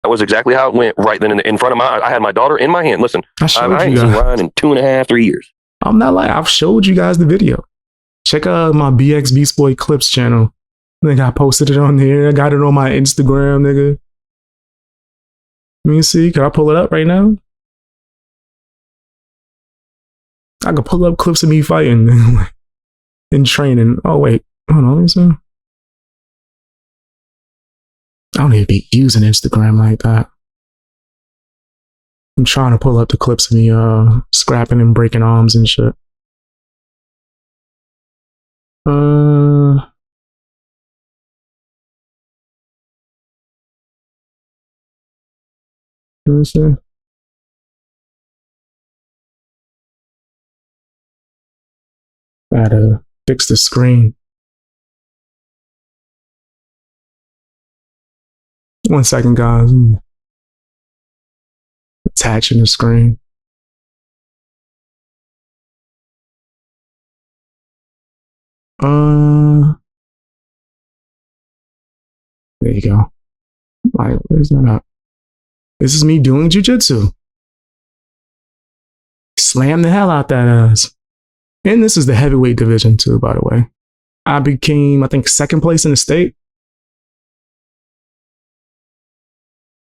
That was exactly how it went right then in front of my eyes. I had my daughter in my hand. Listen, I showed I ain't you seen guys. Ryan in 2.5, 3 years. I'm not lying. I've showed you guys the video. Check out my BX Beast Boy Clips channel. Nigga, I posted it on there. I got it on my Instagram, nigga. Let me see. Can I pull it up right now? I could pull up clips of me fighting and training. Oh, wait. Hold on. Let me see. I don't even be using Instagram like that. I'm trying to pull up the clips of me scrapping and breaking arms and shit. Let me see. Gotta fix the screen. 1 second, guys. Attaching the screen. There you go. Like, where's that at? This is me doing jujitsu. Slam the hell out that ass. And this is the heavyweight division too, by the way. I became, I think, second place in the state.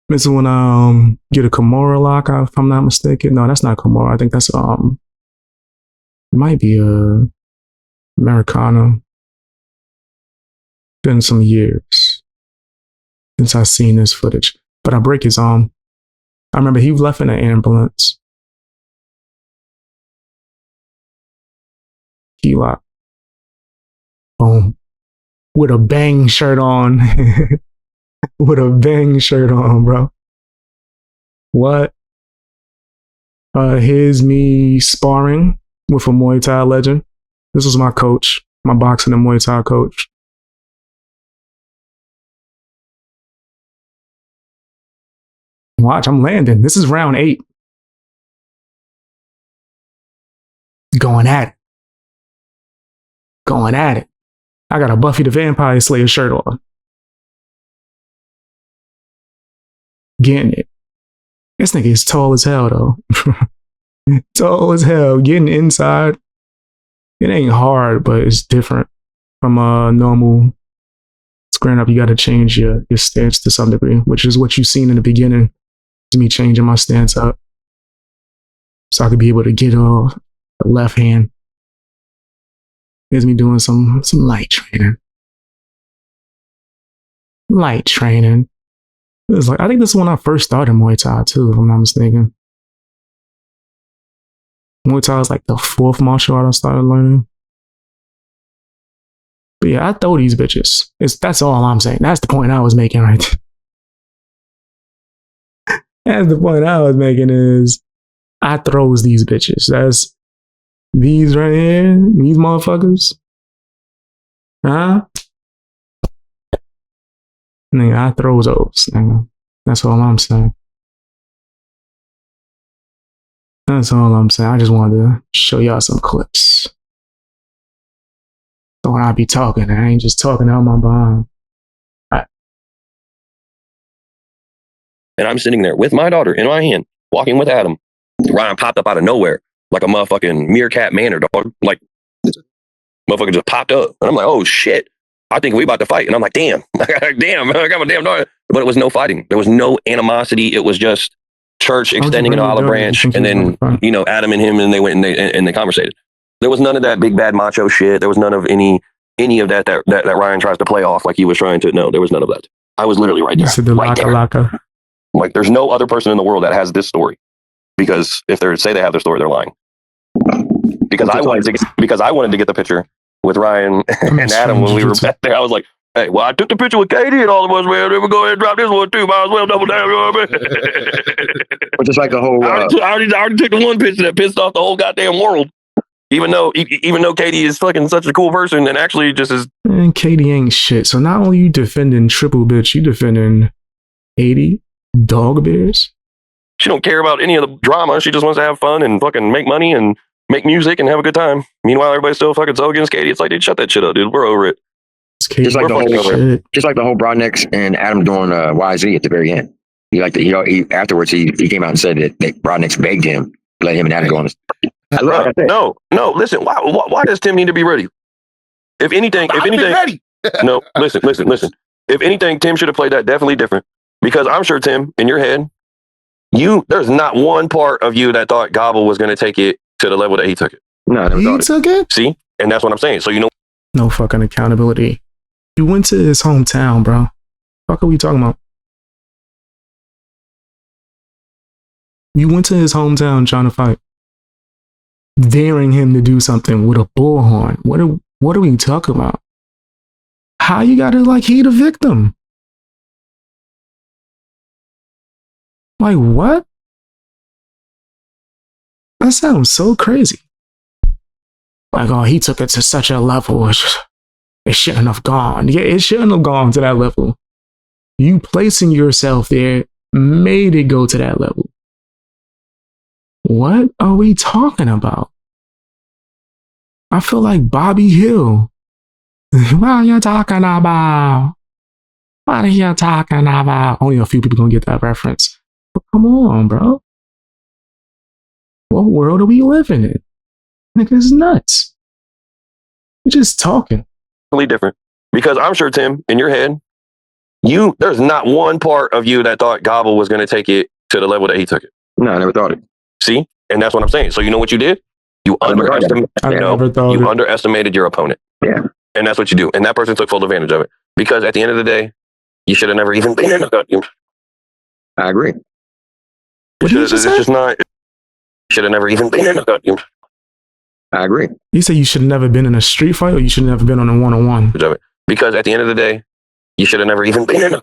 This is when I get a Kimura lock, if I'm not mistaken. No, that's not Kimura. I think that's it might be a Americana. Been some years. since I seen this footage. But I break his arm. I remember he left in an ambulance. Key lock. Boom. With a bang shirt on. With a bang shirt on, bro. What? Here's me sparring with a Muay Thai legend. This was my coach, my boxing and Muay Thai coach. Watch, I'm landing. This is round 8. Going at it. Going at it. I got a Buffy the Vampire Slayer shirt on. Getting it. This nigga is tall as hell, though. Tall as hell. Getting inside. It ain't hard, but it's different from a normal squaring up. You got to change your stance to some degree, which is what you've seen in the beginning. Is me changing my stance up so I could be able to get the left hand. Here's me doing some light training. Light training. It was like, I think this is when I first started Muay Thai too, if I'm not mistaken. Muay Thai is like the 4th martial art I started learning. But yeah, I throw these bitches. That's all I'm saying. That's the point I was making right there. That's the point I was making is I throws these bitches. That's these right here, these motherfuckers. Huh? Nigga, I throw those. Nigga. That's all I'm saying. That's all I'm saying. I just wanted to show y'all some clips. So when I be talking, I ain't just talking out my behind. And I'm sitting there with my daughter in my hand, walking with Adam. Ryan popped up out of nowhere like a motherfucking meerkat manor dog. Like, motherfucker just popped up. And I'm like, oh shit, I think we about to fight. And I'm like, damn, damn, I got my damn daughter. But it was no fighting. There was no animosity. It was just church extending an olive branch. And then, Adam and him, and they went and they conversated. There was none of that big bad macho shit. There was none of any of that Ryan tries to play off like he was trying to. No, there was none of that. I was literally right there. Right there. Like, there's no other person in the world that has this story. Because if they say they have their story, they're lying. Because I wanted to get the picture with Ryan and Adam when we were back there. I was like, hey, well, I took the picture with Katie and all of us, man. We're go ahead and drop this one too. Might as well double down. You know what I mean? Which is like a whole. I already took the one picture that pissed off the whole goddamn world. Even though Katie is fucking such a cool person and actually just is. And Katie ain't shit. So not only you defending triple bitch, you defending 80 dog bears. She don't care about any of the drama. She just wants to have fun and fucking make money and make music and have a good time. Meanwhile, everybody's still fucking so against Katie. It's like, dude, shut that shit up, dude. We're over it. Just like the whole Broadnex and Adam doing YZ at the very end. He afterwards he came out and said that Broadnex begged him to let him and Adam go on his. No. Listen. Why does Tim need to be ready? If anything, ready. No. Listen. If anything, Tim should have played that definitely different. Because I'm sure, Tim, in your head, there's not one part of you that thought Gobble was going to take it to the level that he took it. No, I never he took it. See, and that's what I'm saying. So no fucking accountability. You went to his hometown, bro. Fuck are we talking about? You went to his hometown trying to fight, daring him to do something with a bullhorn. What are we talking about? How you gotta he the victim? Like what? That sounds so crazy. Like, oh, he took it to such a level. It shouldn't have gone. Yeah, it shouldn't have gone to that level. You placing yourself there made it go to that level. What are we talking about? I feel like Bobby Hill. What are you talking about? What are you talking about? Only a few people gonna get that reference. But come on, bro. What world are we living in? Nigga's nuts. We're just talking. Different. Because I'm sure, Tim, in your head, there's not one part of you that thought Gobble was going to take it to the level that he took it. No, I never thought it. See? And that's what I'm saying. So you know what you did? You underestimated your opponent. Yeah. And that's what you do. And that person took full advantage of it. Because at the end of the day, You should have never even been in a. I agree. What did you It's just say? just not. You should have never even been in a. I agree. You say you should have never been in a street fight, or you should have never been on a one-on-one. Because at the end of the day, you should have never even been in a.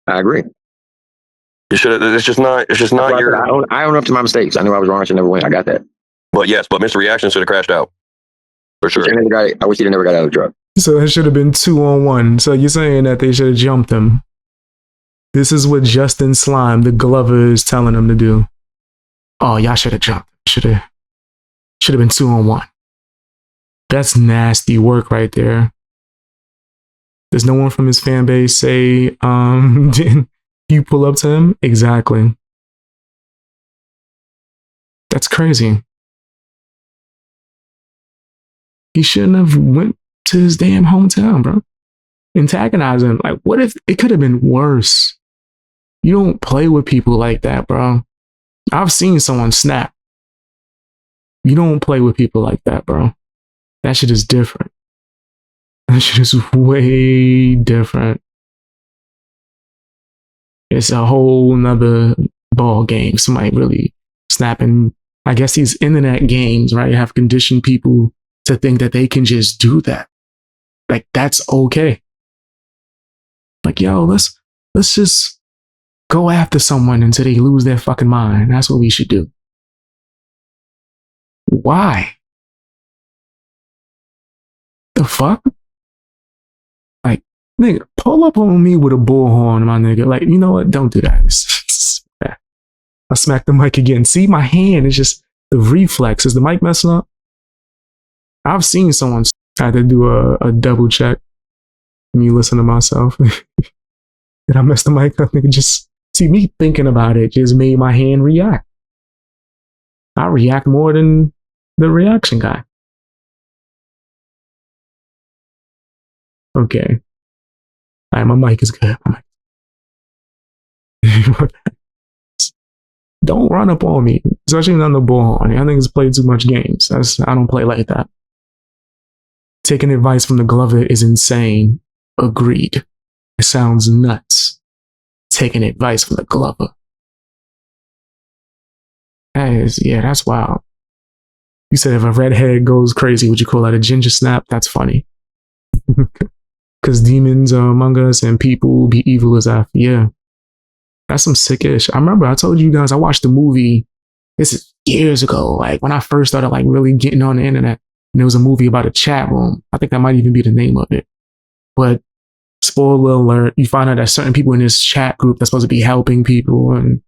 I agree. You should have. It's just not. It's just That's not why I your. said I own up to my mistakes. I knew I was wrong. I should never win. I got that. But yes, but Mr. Reaction should have crashed out for sure. I wish he never got out of the truck. So it should have been 2-on-1. So you're saying that they should have jumped him. This is what Justin Slime, the Glover, is telling him to do. Oh, y'all should have jumped. Should have been 2-on-1. That's nasty work right there. Does no one from his fan base say, didn't you pull up to him? Exactly. That's crazy. He shouldn't have went to his damn hometown, bro. Antagonize him. Like, what if it could have been worse? You don't play with people like that, bro. I've seen someone snap. You don't play with people like that, bro. That shit is different. That shit is way different. It's a whole nother ball game. Somebody really snapping. I guess these internet games, right, have conditioned people to think that they can just do that. Like, that's okay. Like, yo, let's just go after someone until they lose their fucking mind. That's what we should do. Why? The fuck? Like, nigga, pull up on me with a bullhorn, my nigga. Like, you know what? Don't do that. I smacked the mic again. See, my hand is just the reflex. Is the mic messing up? I've seen someone had to do a double check. Me listen to myself. Did I mess the mic up? Nigga, just see me thinking about it just made my hand react. I react more than the reaction guy. Okay. All right, my mic is good. Don't run up on me, especially on the bullhorn. I think it's played too much games. I don't play like that. Taking advice from the Glover is insane. Agreed. It sounds nuts. Taking advice from the Glover. Yeah, that's wild. You said if a redhead goes crazy, would you call that a ginger snap? That's funny. Because demons are among us and people be evil as F. Yeah. That's some sick-ish. I remember I told you guys I watched the movie, this is years ago, like when I first started like really getting on the internet, and there was a movie about a chat room. I think that might even be the name of it. But spoiler alert, you find out that certain people in this chat group that's supposed to be helping people and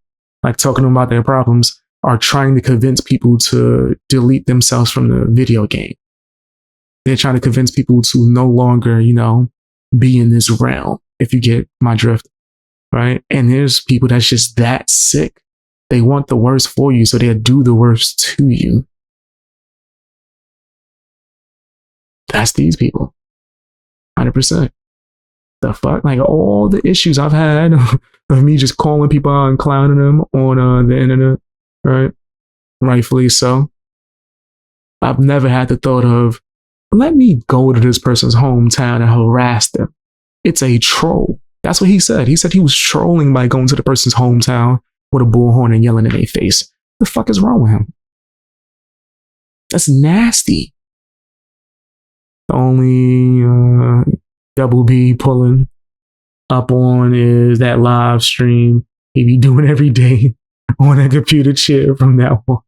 like talking to them about their problems are trying to convince people to delete themselves from the video game. They're trying to convince people to no longer, be in this realm, if you get my drift. Right? And there's people that's just that sick. They want the worst for you, so they'll do the worst to you. That's these people. 100%. The fuck? Like all the issues I've had of me just calling people out and clowning them on the internet, right? Rightfully so. I've never had the thought of, let me go to this person's hometown and harass them. It's a troll. That's what he said. He said he was trolling by going to the person's hometown with a bullhorn and yelling in their face. The fuck is wrong with him? That's nasty. The only Double B pulling up on is that live stream he be doing every day on that computer chair from now on.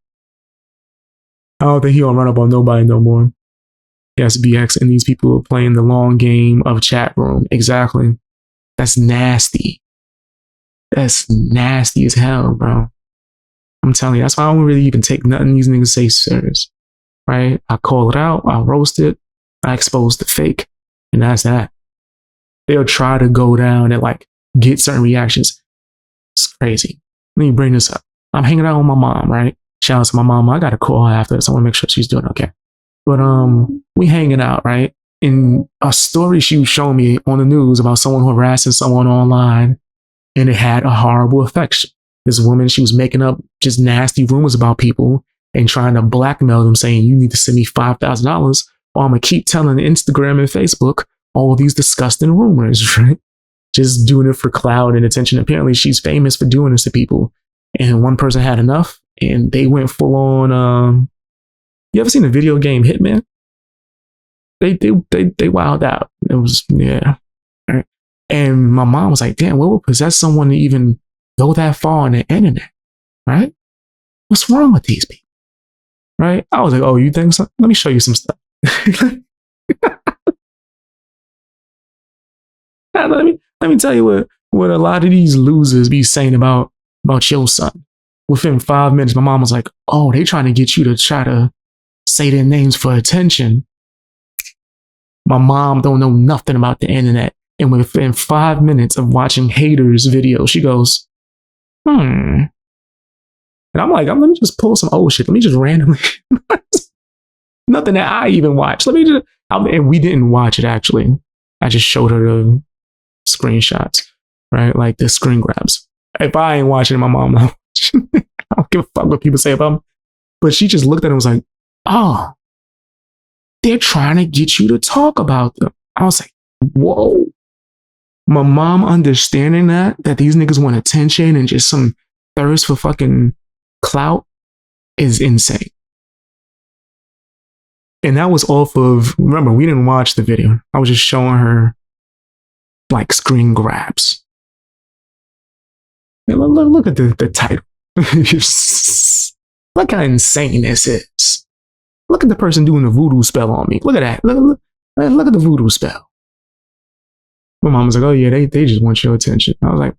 I don't think he gonna run up on nobody no more. Yes, BX and these people are playing the long game of chat room. Exactly. That's nasty. That's nasty as hell, bro. I'm telling you, that's why I don't really even take nothing these niggas say serious. Right? I call it out, I roast it, I expose the fake, and that's that. They'll try to go down and like get certain reactions. It's crazy. Let me bring this up. I'm hanging out with my mom, right? Shout out to my mom. I gotta call her after this. I wanna make sure she's doing okay. But we hanging out, right? In a story she was showing me on the news about someone harassing someone online, and it had a horrible effect. This woman, she was making up just nasty rumors about people and trying to blackmail them, saying, you need to send me $5,000 or I'm going to keep telling Instagram and Facebook all these disgusting rumors, right? just doing it for clout and attention. Apparently, she's famous for doing this to people. And one person had enough, and they went full on. You ever seen the video game Hitman? They wilded out. It was yeah. Right. And my mom was like, "Damn, what would possess someone to even go that far on the internet? Right? What's wrong with these people?" Right? I was like, "Oh, you think so? Let me show you some stuff." let me tell you what a lot of these losers be saying about your son. Within 5 minutes, my mom was like, "Oh, they trying to get you to try to say their names for attention." My mom don't know nothing about the internet. And within 5 minutes of watching haters' videos, she goes, And I'm like, let me just pull some old shit. Let me just randomly, nothing that I even watched. And we didn't watch it actually. I just showed her the screenshots, right? Like the screen grabs. If I ain't watching it, my mom, I don't give a fuck what people say about me. But she just looked at it and was like, "Oh, they're trying to get you to talk about them." I was like, whoa. My mom understanding that these niggas want attention and just some thirst for fucking clout is insane. And that was off of, remember, we didn't watch the video. I was just showing her like screen grabs. And look at the title. Look how insane this is. Look at the person doing the voodoo spell on me. Look at that. Look at the voodoo spell. My mom was like, "Oh yeah, they just want your attention." I was like,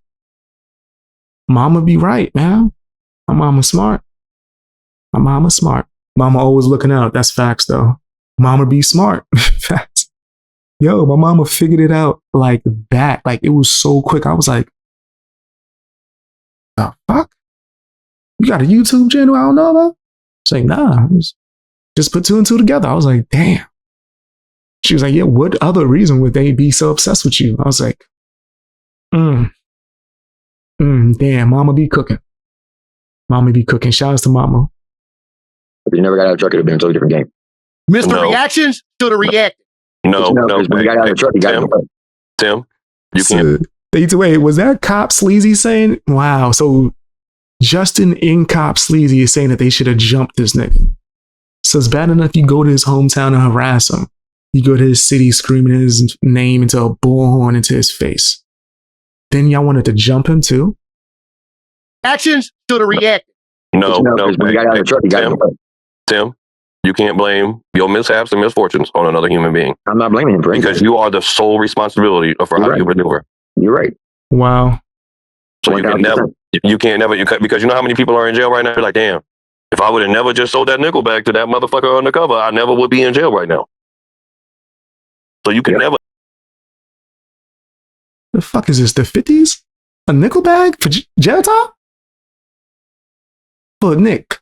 "Mama be right, man. My mama's smart. My mama's smart. Mama always looking out. That's facts though. Mama be smart." Facts. Yo, my mama figured it out like that. Like it was so quick. I was like, "The fuck? You got a YouTube channel I don't know about?" She's like, "Nah, just put two and two together." I was like, "Damn." She was like, "Yeah, what other reason would they be so obsessed with you?" I was like, damn, mama be cooking. Mama be cooking. Shout out to mama. If you never got out of the truck, it would have been a totally different game. Mr. No. Reactions should have reacted. No. When you got out of the truck, you got out of the truck. Tim, you can't. Wait, was that Cop Sleazy saying? Wow. So Justin in Cop Sleazy is saying that they should have jumped this nigga. So it's bad enough you go to his hometown and harass him. You go to his city screaming his name into a bullhorn into his face. Then y'all wanted to jump him too? Actions should have reacted. No. When you got out of the truck, you got out of the truck. Tim, you can't blame your mishaps and misfortunes on another human being. I'm not blaming him for anything. Because you are the sole responsibility for how you maneuver. You're right. Wow. So you can't never, because you know how many people are in jail right now? You're like, damn, if I would have never just sold that nickel back to that motherfucker undercover, I never would be in jail right now. So you can never. The fuck is this? The 50s? A nickel bag for jail time? For Nick.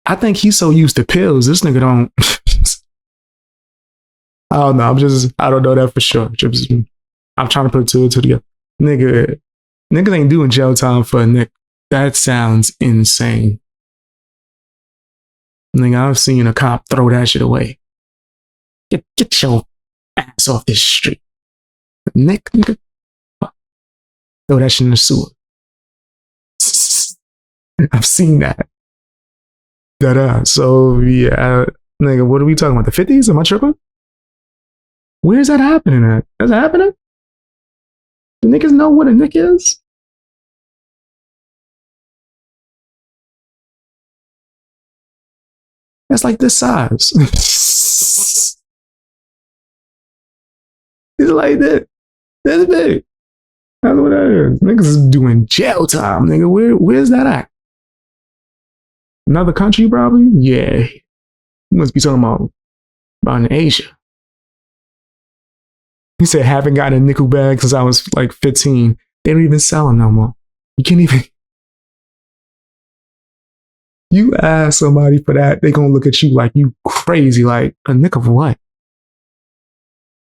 I think he's so used to pills, this nigga don't. I don't know. I don't know that for sure. I'm trying to put two and two together. Niggas ain't doing jail time for a Nick. That sounds insane. Nigga, I've seen a cop throw that shit away. Get your ass off this street. Nick, nigga. Throw that shit in the sewer. I've seen that. So, yeah. Nigga, what are we talking about? The 50s? Am I tripping? Where's that happening at? Is that happening? Do niggas know what a Nick is? That's like this size. It's like that. That's big. That's what that is. Niggas is doing jail time, nigga. Where's that at? Another country, probably? Yeah. You must be talking about in Asia. He said, haven't gotten a nickel bag since I was like 15. They don't even sell them no more. You can't even. You ask somebody for that, they gonna look at you like you crazy, like a nick of what?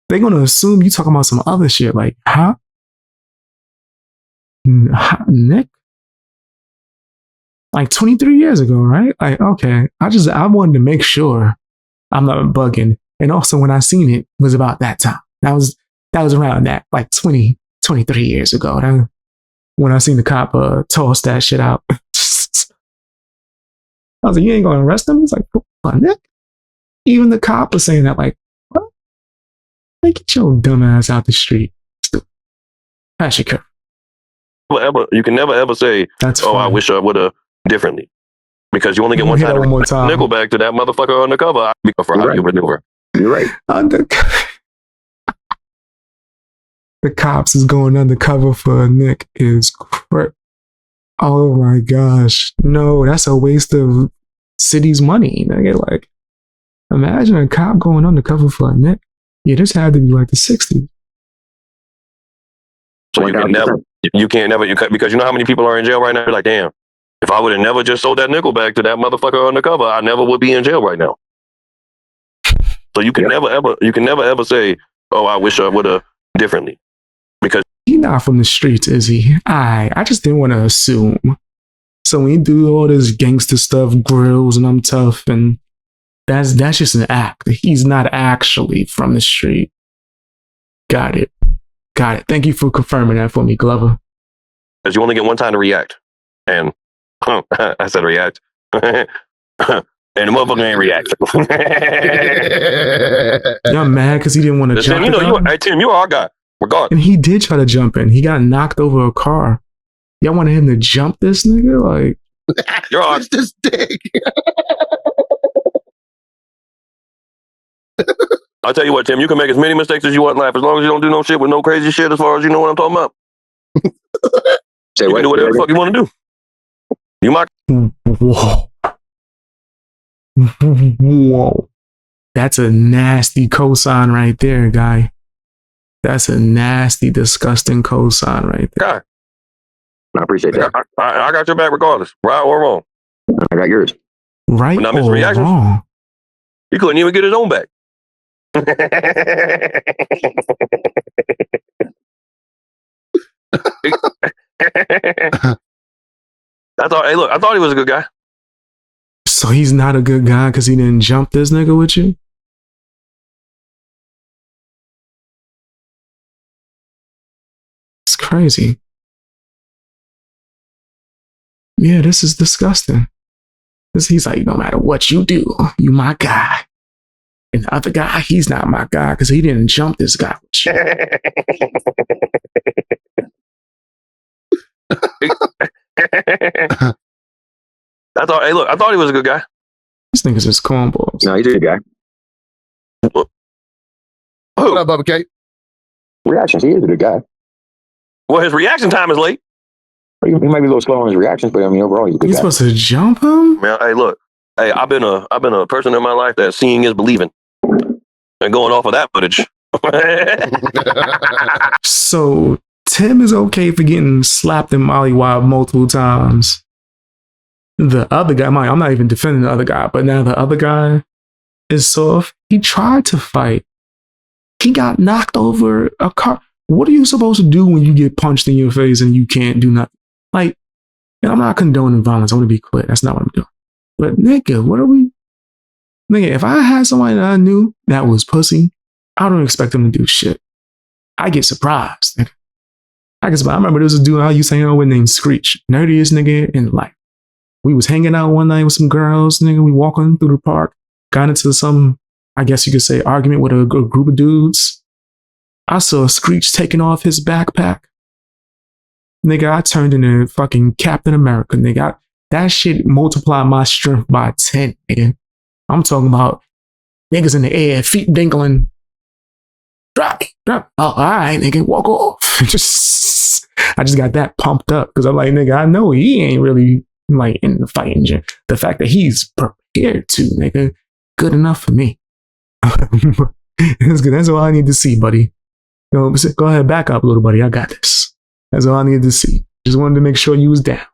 They gonna assume you talking about some other shit, like, huh? Nick? Like 23 years ago, right? Like, okay. I wanted to make sure I'm not bugging. And also when I seen it was about that time. That was around that, like 23 years ago. When I seen the cop toss that shit out. I was like, you ain't gonna arrest him? He's like, what, Nick? Even the cop was saying that, like, what? Hey, get your dumb ass out the street. Pass your curve. You can never ever say, That's "Oh, I funny. wish I would have differently," because you only get one Hit time that to one more time. Nickelback to that motherfucker undercover for how Right. you maneuver. You're right. The cops is going undercover for Nick is crap. Oh my gosh. No, that's a waste of city's money. Nigga. Like, imagine a cop going undercover for a Nick. Yeah, this had to be like the 60s. So you can't never, because you know how many people are in jail right now? You're like, damn, if I would have never just sold that Nickelback to that motherfucker undercover, I never would be in jail right now. So you can never ever say, "Oh, I wish I would have differently," because He's not from the streets, is he? I just didn't want to assume. So when you do all this gangster stuff, grills, and I'm tough, and that's just an act. He's not actually from the street. Got it. Thank you for confirming that for me, Glover. you only get one time to react, and I said react, and the motherfucker ain't react. Y'all mad because he didn't want to jump Tim, in? hey Tim, you are our guy. Regardless. And he did try to jump in. He got knocked over a car. Y'all wanted him to jump this nigga? Like, You're our, Twist this dick. I'll tell you what, Tim, you can make as many mistakes as you want in life as long as you don't do no shit with no crazy shit as far as you know what I'm talking about. Say You what? can do whatever the fuck you want to do. You might. whoa. That's a nasty cosign right there, guy. That's a nasty, disgusting cosign right there. God, I appreciate that. I got your back regardless, right or wrong. I got yours. Right Now, or Mr. Reactions? wrong? He couldn't even get his own back. I thought he was a good guy. So he's not a good guy because he didn't jump this nigga with you? It's crazy. Yeah, this is disgusting. He's like, no matter what you do, you my guy. And the other guy, he's not my guy because he didn't jump this guy with you. I thought he was a good guy. These niggas is cornballs. No, he's a good guy. What up, Bubba K? Reactions. He is a good guy. Well, his reaction time is late. He might be a little slow on his reactions, but I mean, overall, he's a good You guy. supposed to jump him? Man, hey, I've been a person in my life that seeing is believing, and going off of that footage. So Tim is okay for getting slapped and mollywopped multiple times. The other guy, I'm not even defending the other guy, but now the other guy is soft. He tried to fight. He got knocked over a car. What are you supposed to do when you get punched in your face and you can't do nothing? Like, and I'm not condoning violence. I want to be clear. That's not what I'm doing. But nigga, what are we? Nigga, if I had somebody that I knew that was pussy, I don't expect them to do shit. I get surprised. Nigga. I remember there was a dude I used to hang out with named Screech. Nerdiest nigga in life. We was hanging out one night with some girls, nigga. We walking through the park, got into some, I guess you could say, argument with a group of dudes. I saw Screech taking off his backpack. Nigga, I turned into fucking Captain America, nigga. That shit multiplied my strength by 10, nigga. I'm talking about niggas in the air, feet dingling. Drop. Oh, all right, nigga, walk off. I just got that pumped up because I'm like, nigga, I know he ain't really like in the fighting gym. The fact that he's prepared to, nigga, good enough for me. That's good. That's all I need to see, buddy. Go ahead, back up, little buddy. I got this. That's all I needed to see. Just wanted to make sure you was down.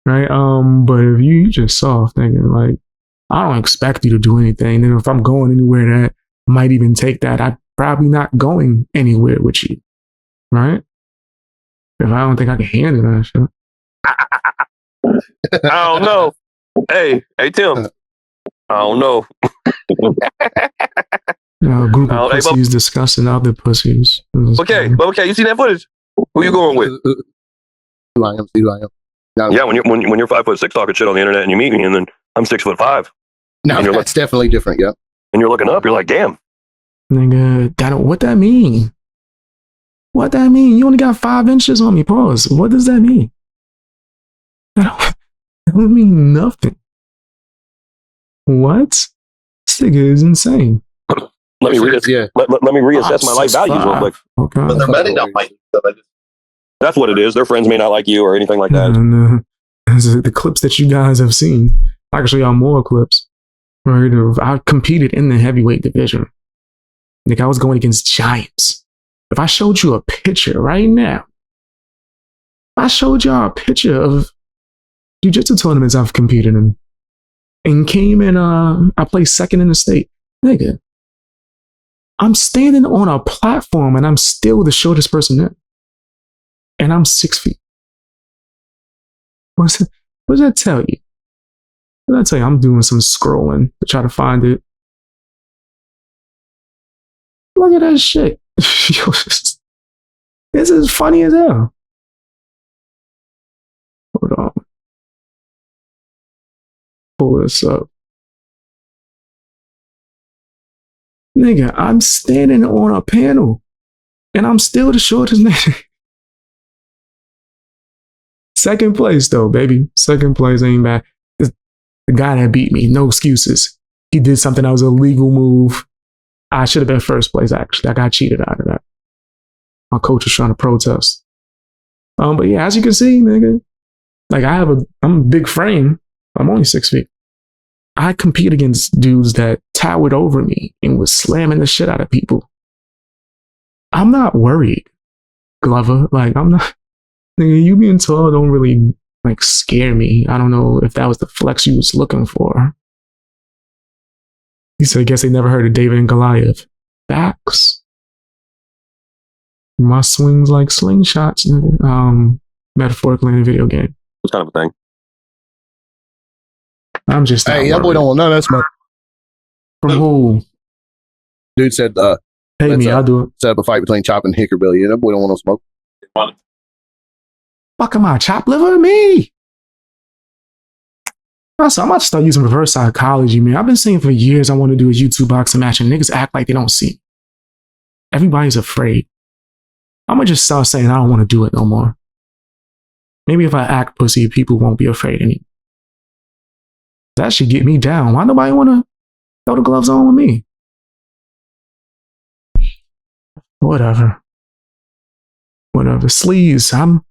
Right? But if you just soft, nigga, like, I don't expect you to do anything. And if I'm going anywhere that might even take that, I'm probably not going anywhere with you. Right? If I don't think I can handle that shit. I don't know. Hey, Tim. I don't know. A group of Hey, pussies discussing other pussies. Okay, you see that footage? Who you going with? Who I am, see who I am. Now, Yeah, when you're 5'6" talking shit on the internet and you meet me, and then I'm 6'5", now and you're that's definitely different, yeah. and you're looking up, you're like, damn. Nigga, what that mean? What that mean? You only got 5 inches on me. Pause. What does that mean? That don't mean nothing. What? This nigga is insane. Let me reassess my life values real quick. Okay. But they're betting on fighting. So That's what it is. Their friends may not like you or anything like that. And, the clips that you guys have seen, I can show y'all more clips. Right? I competed in the heavyweight division. Like, I was going against giants. If I showed you a picture right now, if I showed y'all a picture of jiu-jitsu tournaments I've competed in and came in, I placed second in the state. Nigga, I'm standing on a platform and I'm still the shortest person there. And I'm 6 feet. What does that tell you? What does that tell you? I'm doing some scrolling to try to find it. Look at that shit. This is funny as hell. Hold on. Pull this up. Nigga, I'm standing on a panel and I'm still the shortest nigga. Second place though, baby. Second place ain't bad. The guy that beat me, no excuses. He did something that was a legal move. I should have been first place, actually. I got cheated out of that. My coach was trying to protest. But yeah, as you can see, nigga, like I'm a big frame. I'm only 6 feet. I compete against dudes that towered over me and was slamming the shit out of people. I'm not worried, Glover. Like, I'm not, nigga, you being tall don't really, like, scare me. I don't know if that was the flex you was looking for. He said, I guess they never heard of David and Goliath. Facts. My swings like slingshots, metaphorically in a video game. It's kind of a thing. I'm just not hey, that boy worried. don't want none of that smoke. From who? Dude said, Pay me, I'll do it. set up a fight between Chop and Hickerbilly. That boy don't want no smoke. Fuck am I, chop liver? Me. Also, I'm about to start using reverse psychology, man. I've been saying for years I want to do a YouTube boxing match and niggas act like they don't see. Everybody's afraid. I'm gonna just start saying I don't want to do it no more. Maybe if I act pussy, people won't be afraid anymore. That should get me down. Why nobody want to throw the gloves on with me? Whatever. Sleaze, I'm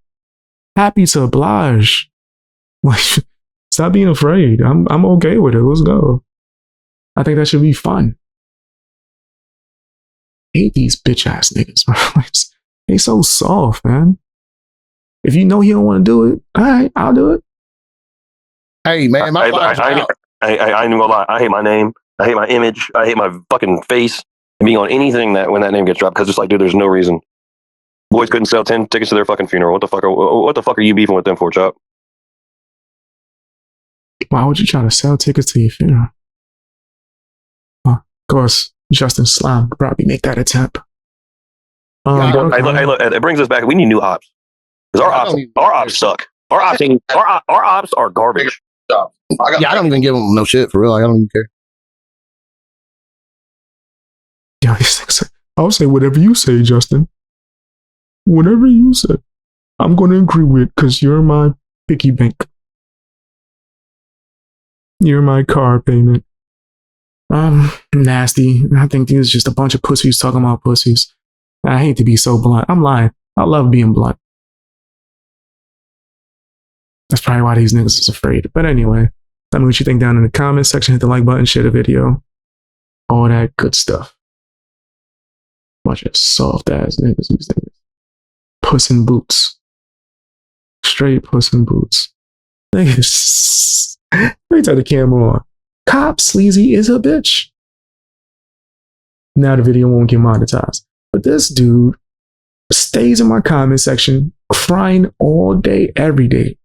happy to oblige. Like, stop being afraid. I'm okay with it. Let's go. I think that should be fun. I hate these bitch ass niggas, bro. They so soft, man. If you know you don't want to do it, all right, I'll do it. Hey, man, my flyers are out. I ain't even gonna lie. I hate my name. I hate my image. I hate my fucking face and being on anything that when that name gets dropped. Because it's like, dude, there's no reason. Boys couldn't sell 10 tickets to their fucking funeral. What the fuck are you beefing with them for, Chop? Why would you try to sell tickets to your funeral? Of course, Justin Slime could probably make that attempt. Yeah, Hey, look, it brings us back. We need new ops. Because our ops suck. Our ops are garbage. Yeah, I don't even give them no shit for real. I don't even care. Yeah, I'll say whatever you say, Justin. Whatever you say, I'm going to agree with because you're my piggy bank. You're my car payment. Nasty. I think these are just a bunch of pussies talking about pussies. I hate to be so blunt. I'm lying. I love being blunt. That's probably why these niggas is afraid. But anyway, tell me what you think down in the comments section. Hit the like button, share the video. All that good stuff. Bunch of soft ass niggas. These niggas. Puss in boots. Straight puss in boots. Niggas. Let me turn the camera on. Cop Sleazy is a bitch. Now the video won't get monetized. But this dude stays in my comment section crying all day, every day.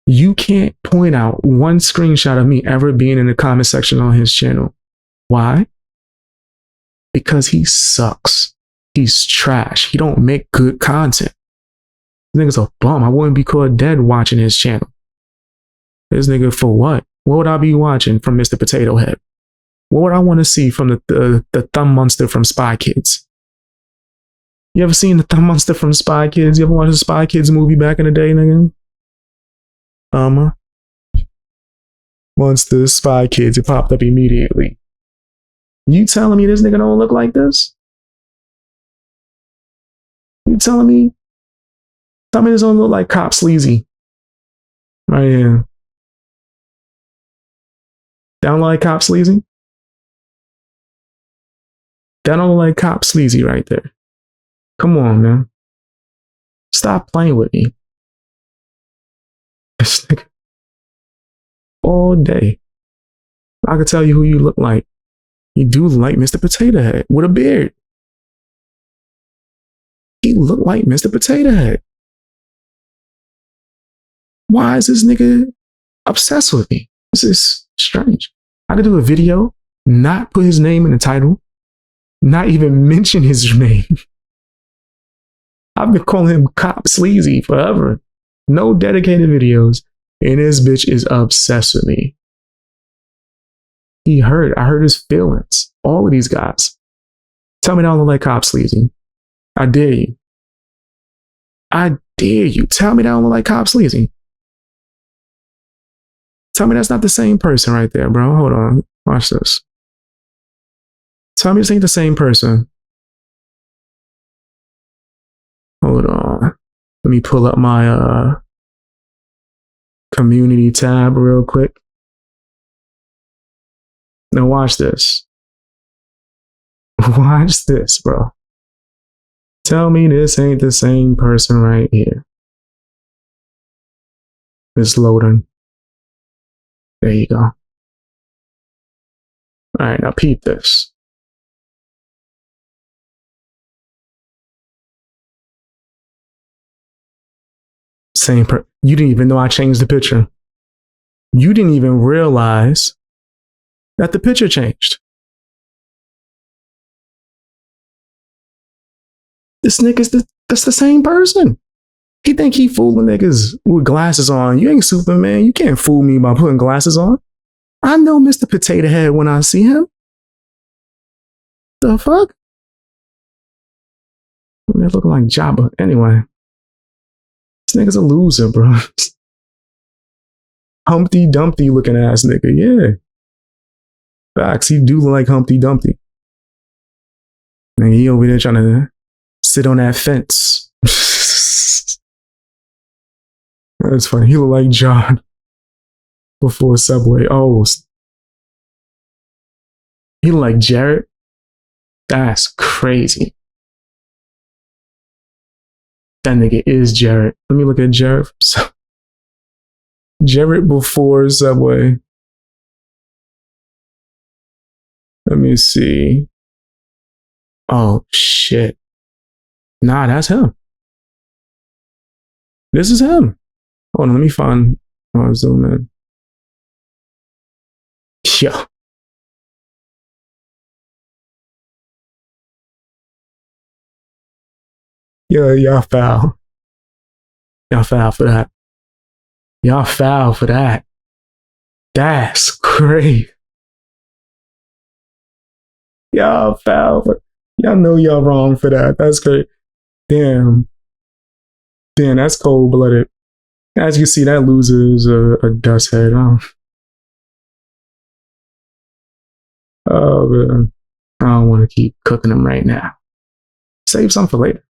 You can't point out one screenshot of me ever being in the comment section on his channel. Why? because he sucks. He's trash. He don't make good content. This nigga's a bum. I wouldn't be caught dead watching his channel. This nigga for what? What would I be watching from Mr. Potato Head? What would I want to see from the thumb monster from Spy Kids? You ever seen the thumb monster from Spy Kids? You ever watched the Spy Kids movie back in the day, nigga? Monster Spy Kids, it popped up immediately. You telling me this nigga don't look like this? You telling me? Tell me this don't look like Cop Sleazy. Right here. That don't look like Cop Sleazy? That don't look like Cop Sleazy right there. Come on, man. Stop playing with me. This nigga. All day. I could tell you who you look like. You do look like Mr. Potato Head with a beard. He looked like Mr. Potato Head. Why is this nigga obsessed with me? This is strange. I could do a video, not put his name in the title, not even mention his name. I've been calling him Cop Sleazy forever. No dedicated videos, and this bitch is obsessed with me. I hurt his feelings. All of these guys. Tell me I don't look like Cop Sleazy. I dare you. I dare you. Tell me that I don't look like Cop Sleazy. Tell me that's not the same person right there, bro. Hold on. Watch this. Tell me this ain't the same person. Hold on. Let me pull up my community tab real quick. Now watch this. Watch this, bro. Tell me this ain't the same person right here. It's loading. There you go. All right, now peep this. You didn't even know I changed the picture. You didn't even realize that the picture changed. This nigga's that's the same person. He think he fooling niggas with glasses on. You ain't Superman. You can't fool me by putting glasses on. I know Mr. Potato Head when I see him. The fuck? They look like Jabba. Anyway. This nigga's a loser, bro. Humpty Dumpty looking ass nigga. Yeah. Facts. He do look like Humpty Dumpty. Nigga, he over there trying to sit on that fence. That's funny. He look like John before Subway. Oh, he look like Jarrett. That's crazy. That nigga is Jarrett. Let me look at Jarrett. Jarrett before Subway. Let me see. Oh, shit. Nah, that's him. This is him. Hold on, let me find. Oh, zoom in. Yo. Yo, y'all foul. Y'all foul for that. Y'all foul for that. That's crazy. Y'all foul for. Y'all know y'all wrong for that. That's great. Damn. Damn, that's cold-blooded. As you can see, that loser is a dust head. Oh, man. I don't want to keep cooking them right now. Save some for later.